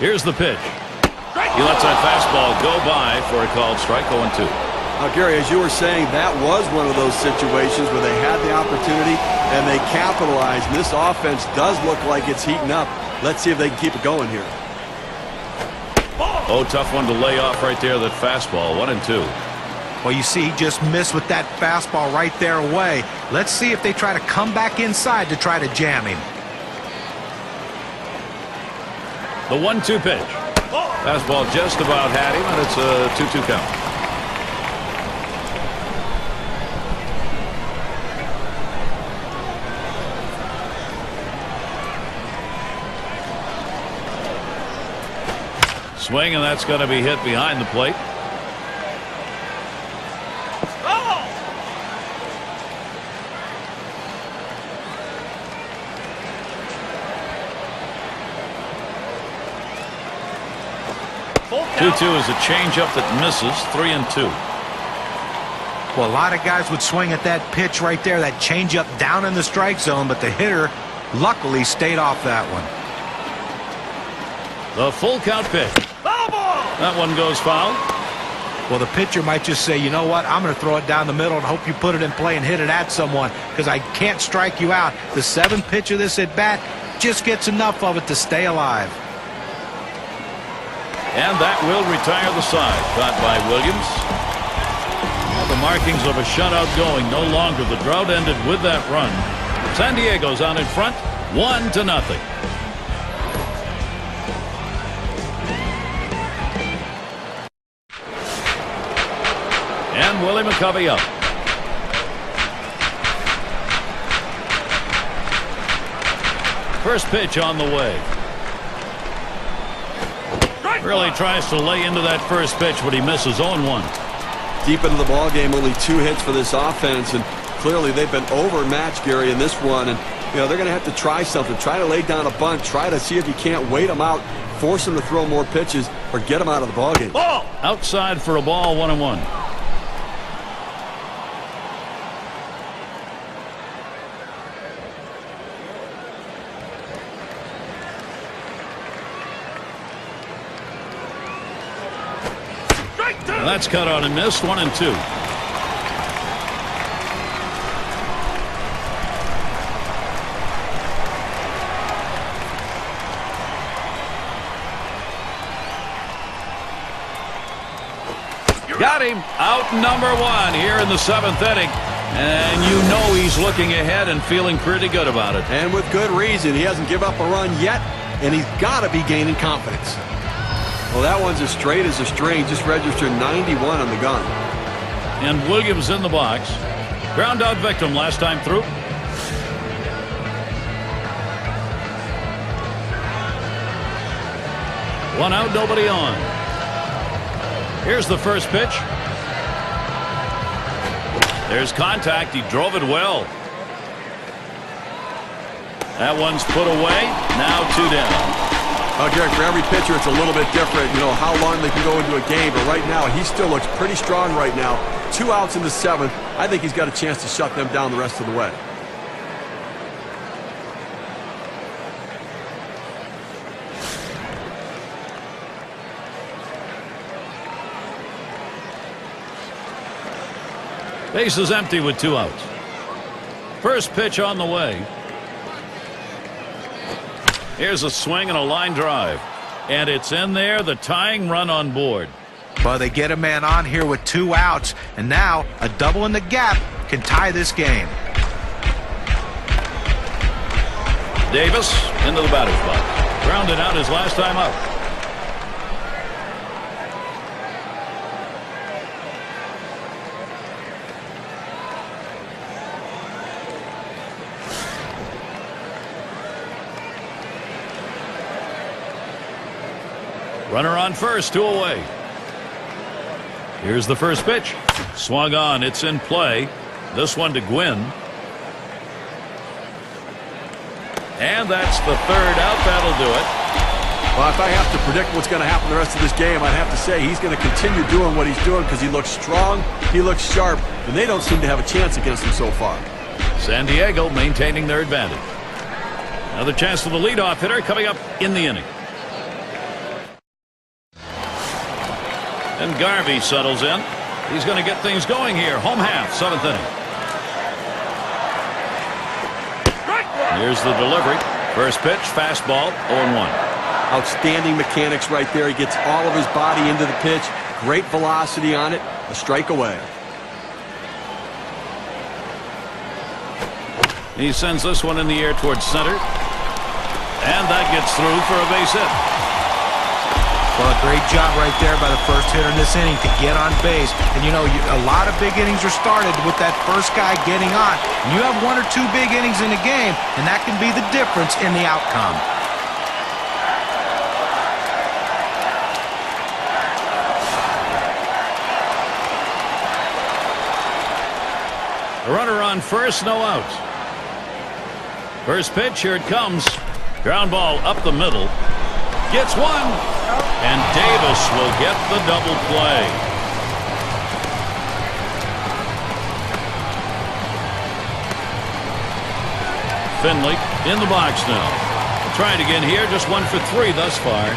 Here's the pitch. He lets that fastball go by for a called strike. 0-2. Now, Gary, as you were saying, that was one of those situations where they had the opportunity and they capitalized. And this offense does look like it's heating up. Let's see if they can keep it going here. Oh, tough one to lay off right there, that fastball. 1-2. Well, you see, he just missed with that fastball right there away. Let's see if they try to come back inside to try to jam him. The 1-2 pitch. Fastball just about had him, and it's a 2-2 count. Swing, and that's going to be hit behind the plate. Two is a changeup that misses. 3-2. Well, a lot of guys would swing at that pitch right there, that changeup down in the strike zone, but the hitter luckily stayed off that one. The full count pitch. That one goes foul. Well, the pitcher might just say, you know what, I'm going to throw it down the middle and hope you put it in play and hit it at someone because I can't strike you out. The 7th pitch of this at bat just gets enough of it to stay alive. And that will retire the side. Caught by Williams. Well, the markings of a shutout going no longer. The drought ended with that run. San Diego's out in front, 1-0. And Willie McCovey up. First pitch on the way. Really tries to lay into that first pitch, but he misses. 0-1. Deep into the ball game, only 2 hits for this offense, and clearly they've been overmatched, Gary, in this one. And they're going to have to try something. Try to lay down a bunt. Try to see if you can't wait them out, force them to throw more pitches, or get them out of the ball game. Ball outside for a ball. 1-1. That's cut on and missed. 1-2. Got him out number 1 here in the 7th inning. And you know he's looking ahead and feeling pretty good about it. And with good reason. He hasn't given up a run yet, and he's got to be gaining confidence. Well, that one's as straight as a string. Just registered 91 on the gun. And Williams in the box. Ground out victim last time through. 1 out, nobody on. Here's the first pitch. There's contact. He drove it well. That one's put away. Now 2 down. Gary, for every pitcher, it's a little bit different, how long they can go into a game. But right now, he still looks pretty strong right now. 2 outs in the 7th. I think he's got a chance to shut them down the rest of the way. Base is empty with 2 outs. First pitch on the way. Here's a swing and a line drive. And it's in there, the tying run on board. Well, they get a man on here with 2 outs, and now a double in the gap can tie this game. Davis into the batter's box. Grounded out his last time up. Runner on first, 2 away. Here's the first pitch. Swung on, it's in play. This one to Gwynn. And that's the 3rd out. That'll do it. Well, if I have to predict what's going to happen the rest of this game, I'd have to say he's going to continue doing what he's doing because he looks strong, he looks sharp, and they don't seem to have a chance against him so far. San Diego maintaining their advantage. Another chance for the leadoff hitter coming up in the inning. And Garvey settles in. He's going to get things going here. Home half, 7th inning. Here's the delivery. First pitch, fastball, 0-1. Outstanding mechanics right there. He gets all of his body into the pitch. Great velocity on it. A strike away. He sends this one in the air towards center. And that gets through for a base hit. Well, a great job right there by the first hitter in this inning to get on base. And, you know, a lot of big innings are started with that first guy getting on. And you have 1 or 2 big innings in a game, and that can be the difference in the outcome. A runner on first, no outs. First pitch, here it comes. Ground ball up the middle. Gets one. And Davis will get the double play. Finley in the box now. Trying again here, just 1 for 3 thus far.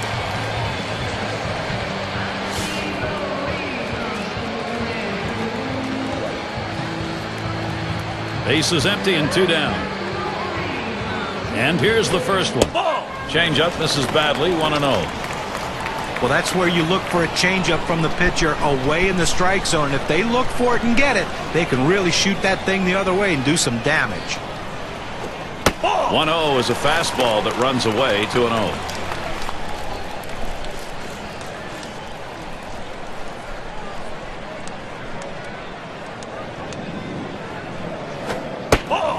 Base is empty and 2 down. And here's the first one. Change up misses badly, 1-0. Well, that's where you look for a changeup from the pitcher away in the strike zone. If they look for it and get it, they can really shoot that thing the other way and do some damage. 1-0 is a fastball that runs away, 2-0.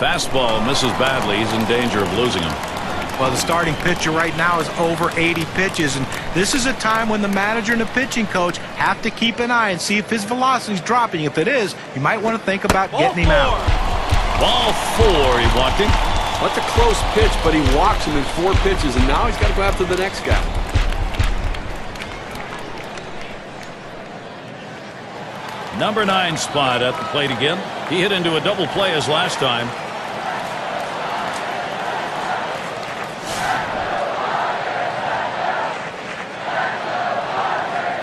Fastball misses badly. He's in danger of losing him. Well, the starting pitcher right now is over 80 pitches, and this is a time when the manager and the pitching coach have to keep an eye and see if his velocity is dropping. If it is, you might want to think about getting him out. Ball 4, he walked him. That's a close pitch, but he walks him in 4 pitches, and now he's got to go after the next guy. Number 9 spot at the plate again. He hit into a double play as last time.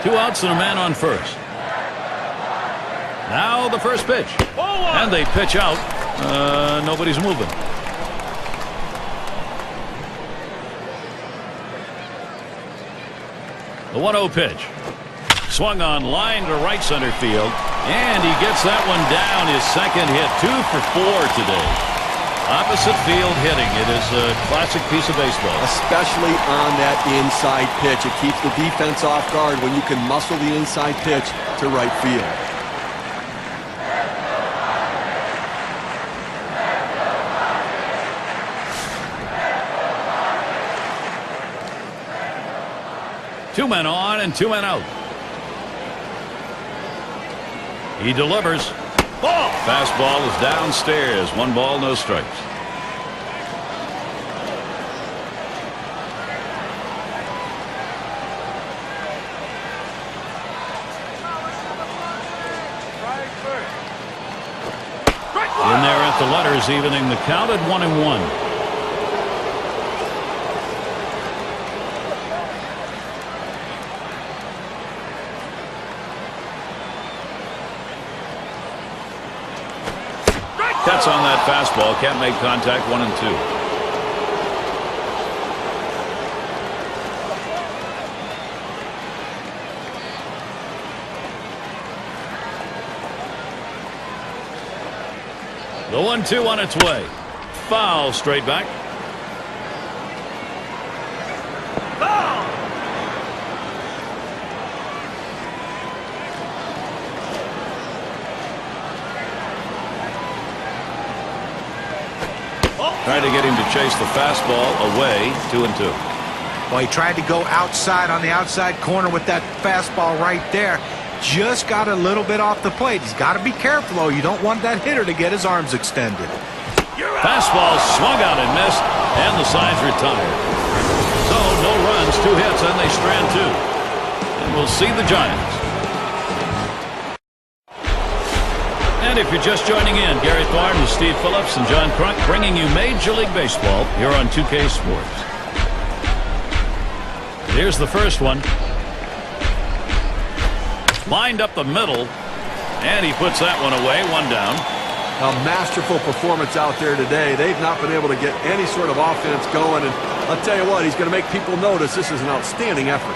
Two outs and a man on first. Now the first pitch. And they pitch out. Nobody's moving. The 1-0 pitch. Swung on line to right center field. And he gets that one down. His second hit. 2 for 4 today. Opposite field hitting. It is a classic piece of baseball. Especially on that inside pitch. It keeps the defense off guard when you can muscle the inside pitch to right field. Two men on and 2 men out. He delivers. Ball. Fastball is downstairs. 1 ball, no strikes. In there at the letters, evening the count at 1-1. That's on that fastball. Can't make contact. 1-2. The 1-2 on its way. Foul straight back. Foul! Trying to get him to chase the fastball away. 2-2. Well, he tried to go outside on the outside corner with that fastball right there. Just got a little bit off the plate. He's got to be careful, though. You don't want that hitter to get his arms extended. Fastball swung out and missed, and the side's retired. So, no runs, 2 hits, and they strand 2. And we'll see the Giants. And if you're just joining in, Gary Thorne with Steve Phillips and John Crunk bringing you Major League Baseball here on 2K Sports. Here's the first one. Lined up the middle, and he puts that one away. 1 down. A masterful performance out there today. They've not been able to get any sort of offense going, and I'll tell you what, he's going to make people notice this is an outstanding effort.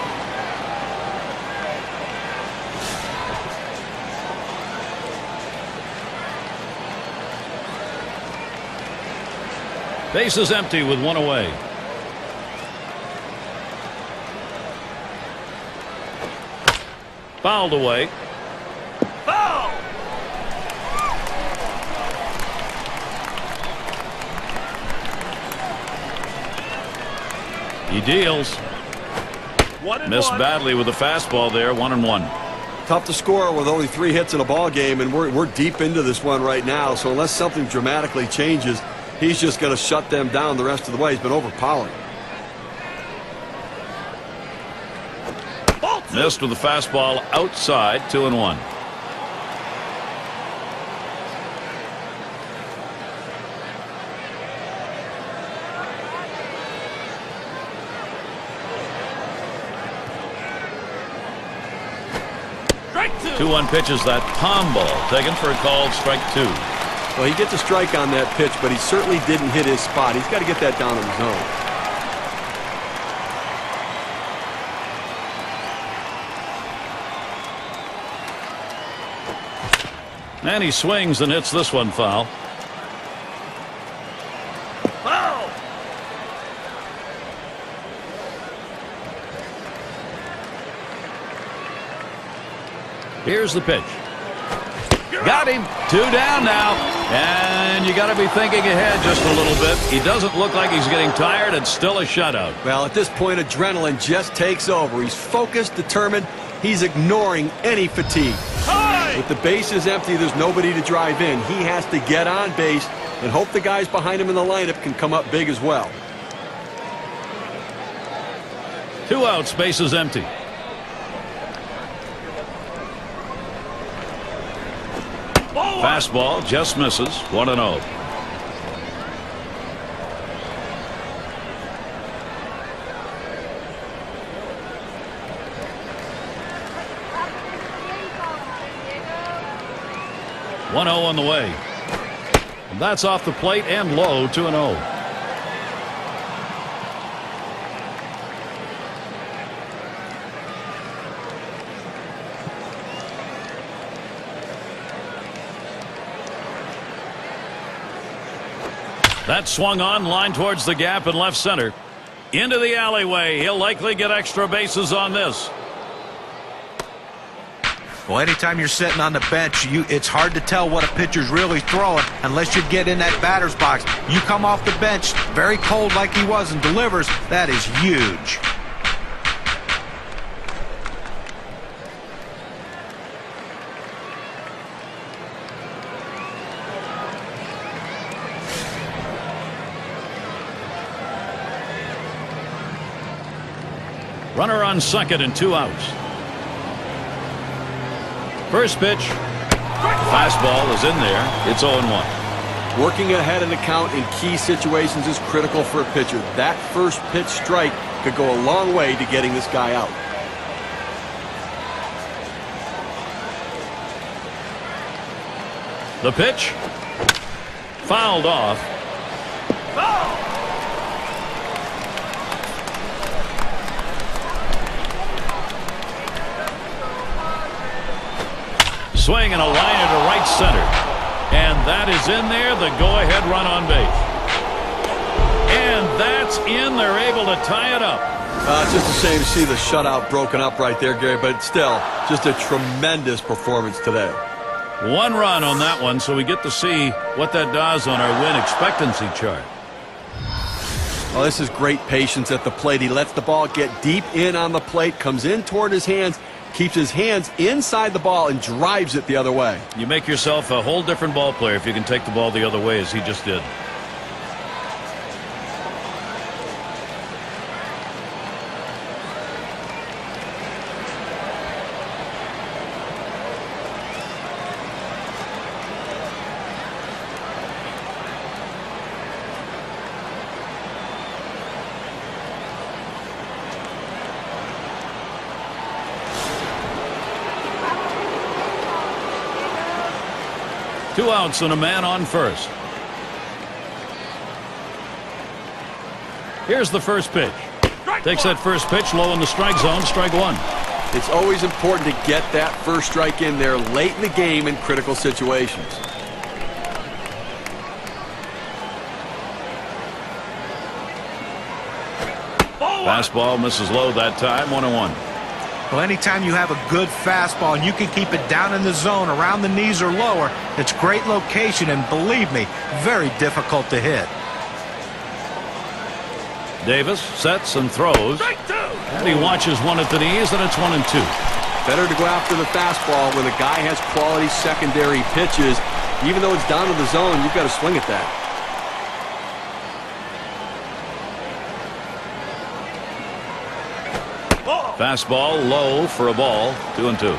Bases empty with 1 away. Fouled away. Foul! He deals. Missed badly with the fastball there. 1-1. Tough to score with only 3 hits in a ball game, and we're deep into this one right now, so unless something dramatically changes, he's just going to shut them down the rest of the way. He's been overpowering. Missed with the fastball outside. 2-1. Strike 2. 2-1 pitches that palm ball taken for a called strike 2. Well, he gets a strike on that pitch, but he certainly didn't hit his spot. He's got to get that down on his own. And he swings and hits this one foul. Foul! Here's the pitch. Got him. 2 down now. And you got to be thinking ahead just a little bit. He doesn't look like he's getting tired. It's still a shutout. Well, at this point, adrenaline just takes over. He's focused, determined. He's ignoring any fatigue. With the bases empty, there's nobody to drive in. He has to get on base and hope the guys behind him in the lineup can come up big as well. 2 outs, bases empty. Fastball just misses. 1-0. On the way. And that's off the plate and low. 2-0. That swung on, line towards the gap in left center. Into the alleyway. He'll likely get extra bases on this. Well, anytime you're sitting on the bench, it's hard to tell what a pitcher's really throwing unless you get in that batter's box. You come off the bench very cold like he was and delivers. That is huge. Runner on second and 2 outs. First pitch. Fastball is in there. It's 0-1. Working ahead in the count in key situations is critical for a pitcher. That first pitch strike could go a long way to getting this guy out. The pitch. Fouled off. Foul! Swing and a line into right center. And that is in there, the go-ahead run on base. And that's in. They're able to tie it up. It's just a shame to see the shutout broken up right there, Gary, but still, just a tremendous performance today. 1 run on that one, so we get to see what that does on our win expectancy chart. Oh, this is great patience at the plate. He lets the ball get deep in on the plate, comes in toward his hands, keeps his hands inside the ball, and drives it the other way. You make yourself a whole different ball player if you can take the ball the other way as he just did. Two outs and a man on first. Here's the first pitch. Takes that first pitch low in the strike zone, strike one. It's always important to get that first strike in there late in the game in critical situations. Fastball misses low that time, 1-1. Well, anytime you have a good fastball and you can keep it down in the zone around the knees or lower, it's great location and, believe me, very difficult to hit. Davis sets and throws. And he watches one at the knees, and it's 1-2. Better to go after the fastball when a guy has quality secondary pitches. Even though it's down to the zone, you've got to swing at that. Fastball low for a ball, 2-2.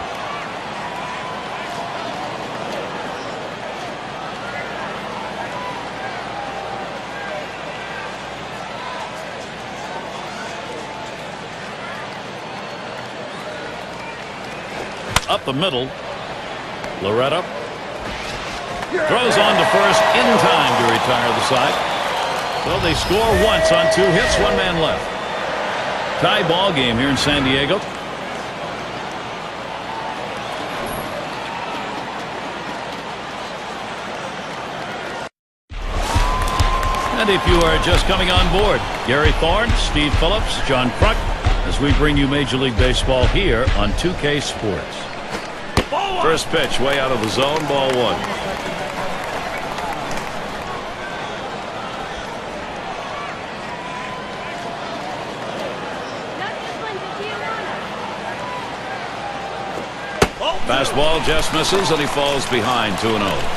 Up the middle. Loretta throws on to first in time to retire the side. Well, they score once on 2 hits, 1 man left. Tie ball game here in San Diego. And if you are just coming on board, Gary Thorne, Steve Phillips, John Kruk, as we bring you Major League Baseball here on 2K Sports. First pitch way out of the zone, ball 1. Fastball just misses, and he falls behind 2-0.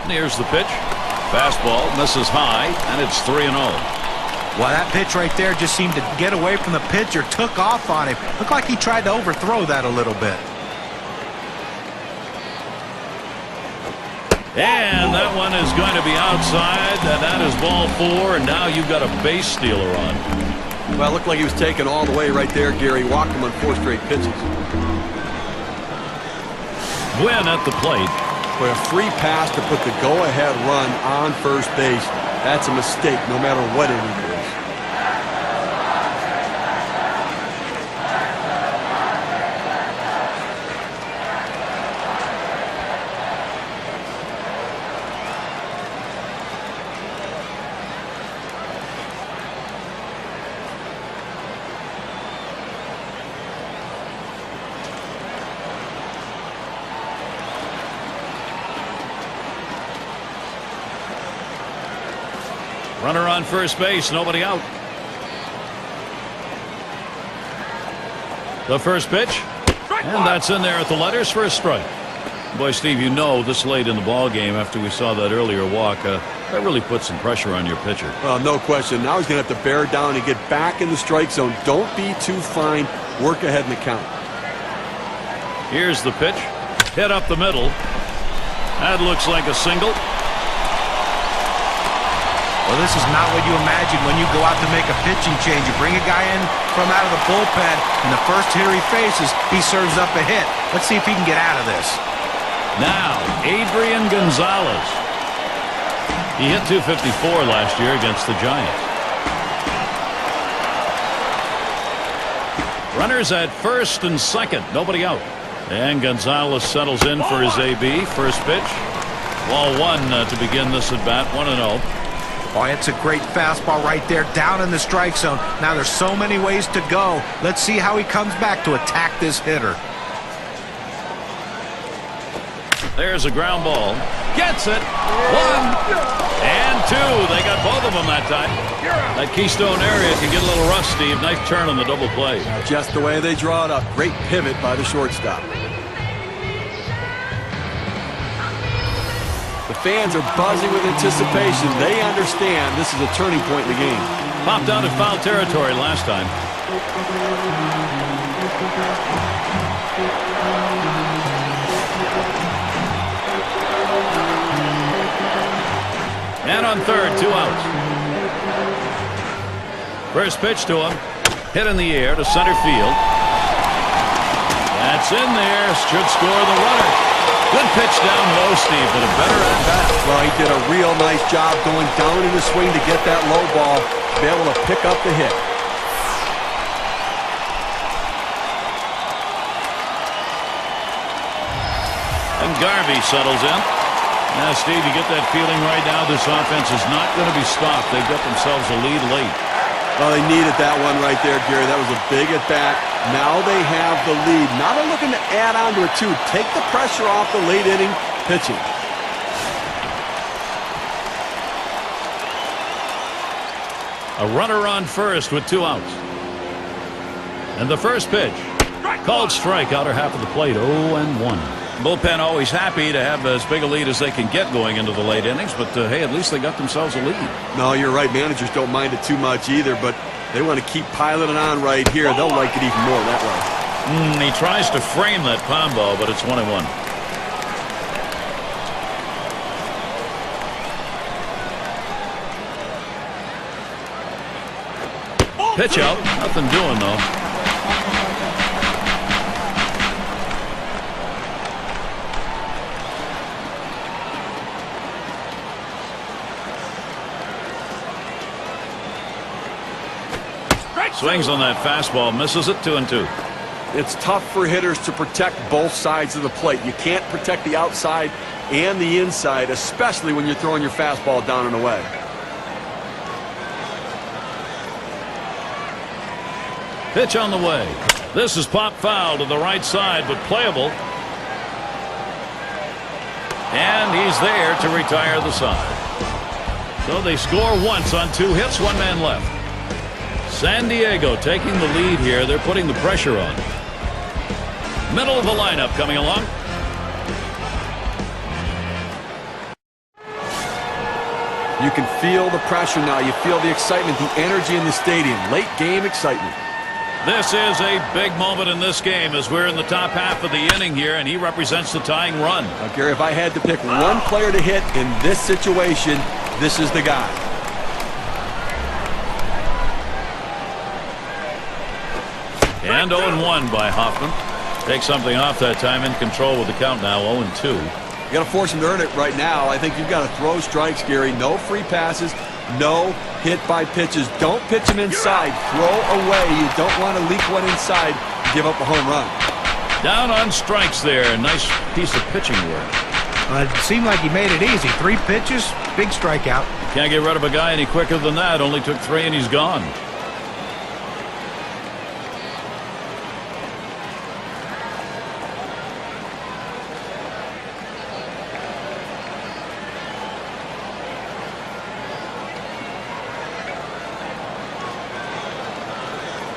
Here's the pitch. Fastball misses high, and it's 3-0. Well, that pitch right there just seemed to get away from the pitcher, took off on him. Looked like he tried to overthrow that a little bit. And that one is going to be outside, and that is ball 4, and now you've got a base stealer on. Well, it looked like he was taken all the way right there, Gary. Walked him on 4 straight pitches. Gwynn at the plate. But a free pass to put the go-ahead run on first base, that's a mistake no matter what inning it is. Runner on first base, nobody out. The first pitch, and that's in there at the letters for a strike. Boy, Steve, you know this late in the ball game after we saw that earlier walk, that really puts some pressure on your pitcher. Well, no question. Now he's going to have to bear down and get back in the strike zone. Don't be too fine. Work ahead in the count. Here's the pitch. Hit up the middle. That looks like a single. Well, this is not what you imagine when you go out to make a pitching change. You bring a guy in from out of the bullpen, and the first hitter he faces, he serves up a hit. Let's see if he can get out of this. Now, Adrian Gonzalez. He hit .254 last year against the Giants. Runners at first and second. Nobody out. And Gonzalez settles in for his AB. First pitch. Ball one to begin this at bat. 1-0. Oh, it's a great fastball right there down in the strike zone. Now there's so many ways to go. Let's see how he comes back to attack this hitter. There's a ground ball. Gets it. 1 and 2. They got both of them that time. That Keystone area can get a little rough, Steve. Nice turn on the double play. Just the way they draw it up. Great pivot by the shortstop. The fans are buzzing with anticipation. They understand this is a turning point in the game. Popped out of foul territory last time. And on third, 2 outs. First pitch to him. Hit in the air to center field. That's in there. Should score the runner. Good pitch down low, Steve, but a better at bat. Well, he did a real nice job going down in the swing to get that low ball, to be able to pick up the hit. And Garvey settles in. Now, Steve, you get that feeling right now this offense is not going to be stopped. They've got themselves a lead late. Well, they needed that one right there, Gary. That was a big at-bat. Now they have the lead. Now they're looking to add on to it, too. Take the pressure off the late-inning pitching. A runner on first with 2 outs. And the first pitch. Called strike, outer half of the plate, 0-1. Bullpen always happy to have as big a lead as they can get going into the late innings, but hey, at least they got themselves a lead. No, you're right. Managers don't mind it too much either, but they want to keep piling it on right here. They'll like it even more that way. He tries to frame that palm ball, but it's 1-1. Pitch out. Nothing doing, though. Swings on that fastball, misses it, 2-2. It's tough for hitters to protect both sides of the plate. You can't protect the outside and the inside, especially when you're throwing your fastball down and away. Pitch on the way. This is pop foul to the right side, but playable. And he's there to retire the side. So they score once on 2 hits, 1 man left. San Diego taking the lead here. They're putting the pressure on. Middle of the lineup coming along. You can feel the pressure now. You feel the excitement, the energy in the stadium. Late game excitement. This is a big moment in this game as we're in the top half of the inning here, and he represents the tying run. Now, Gary, if I had to pick one player to hit in this situation, this is the guy. And 0-1 by Hoffman. Take something off that time, in control with the count now, 0-2. You got to force him to earn it right now. I think you've got to throw strikes, Gary. No free passes, no hit by pitches. Don't pitch him inside. Throw away. You don't want to leak one inside and give up a home run. Down on strikes there. Nice piece of pitching work. It seemed like he made it easy. 3 pitches, big strikeout. Can't get rid of a guy any quicker than that. Only took 3 and he's gone.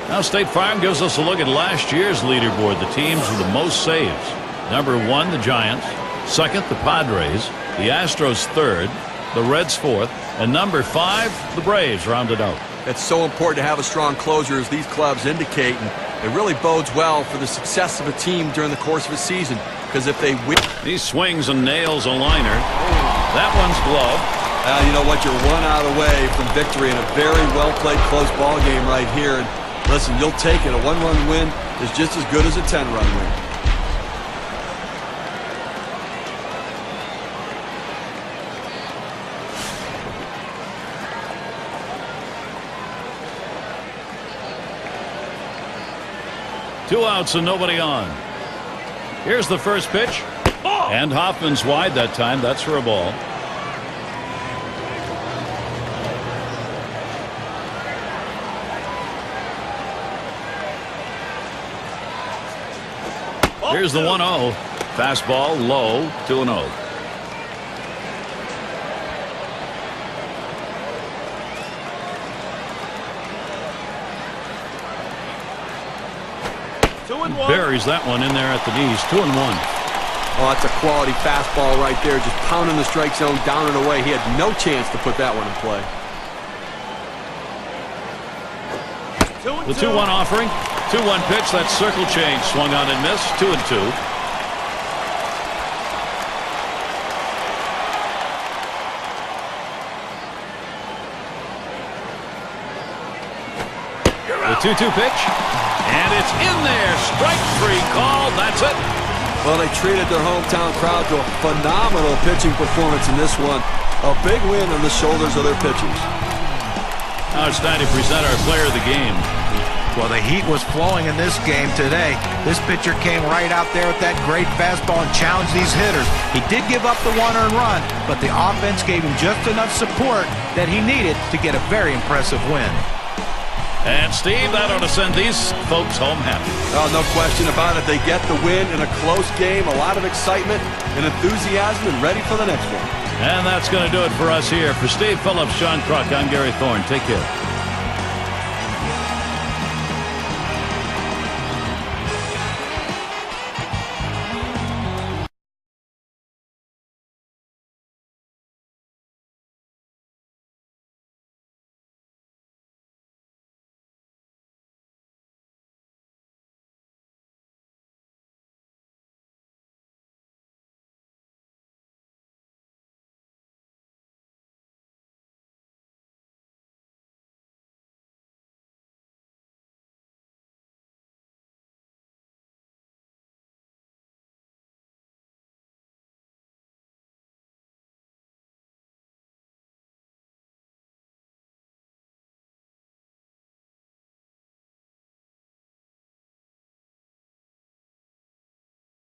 Now State Farm gives us a look at last year's leaderboard. The teams with the most saves. Number 1, the Giants. Second, the Padres. The Astros third. The Reds fourth. And number 5, the Braves rounded out. It's so important to have a strong closer, as these clubs indicate. And it really bodes well for the success of a team during the course of a season. Because if they win... He swings and nails a liner. That one's gloved. You know what? You're 1 out away from victory in a very well-played close ball game right here. And listen, you'll take it. A 1-run win is just as good as a 10-run win. 2 outs and nobody on. Here's the first pitch. And Hoffman's wide that time. That's for a ball. Here's the 1-0. Fastball low, 2-0. Buries that one in there at the knees. 2-1. Oh, that's a quality fastball right there. Just pounding the strike zone down and away. He had no chance to put that one in play. The 2-1 offering. 2-1 pitch. That circle change. Swung on and missed. 2-2. The 2-2 pitch. And it's in there. Strike 3 called. That's it. Well, they treated their hometown crowd to a phenomenal pitching performance in this one. A big win on the shoulders of their pitchers. Now it's time to present our player of the game. Well, the heat was flowing in this game today. This pitcher came right out there with that great fastball and challenged these hitters. He did give up the 1 earned run, but the offense gave him just enough support that he needed to get a very impressive win. And Steve, that ought to send these folks home happy. Oh, no question about it. They get the win in a close game. A lot of excitement and enthusiasm and ready for the next one. And that's going to do it for us here. For Steve Phillips, Sean Kruk, I'm Gary Thorne. Take care.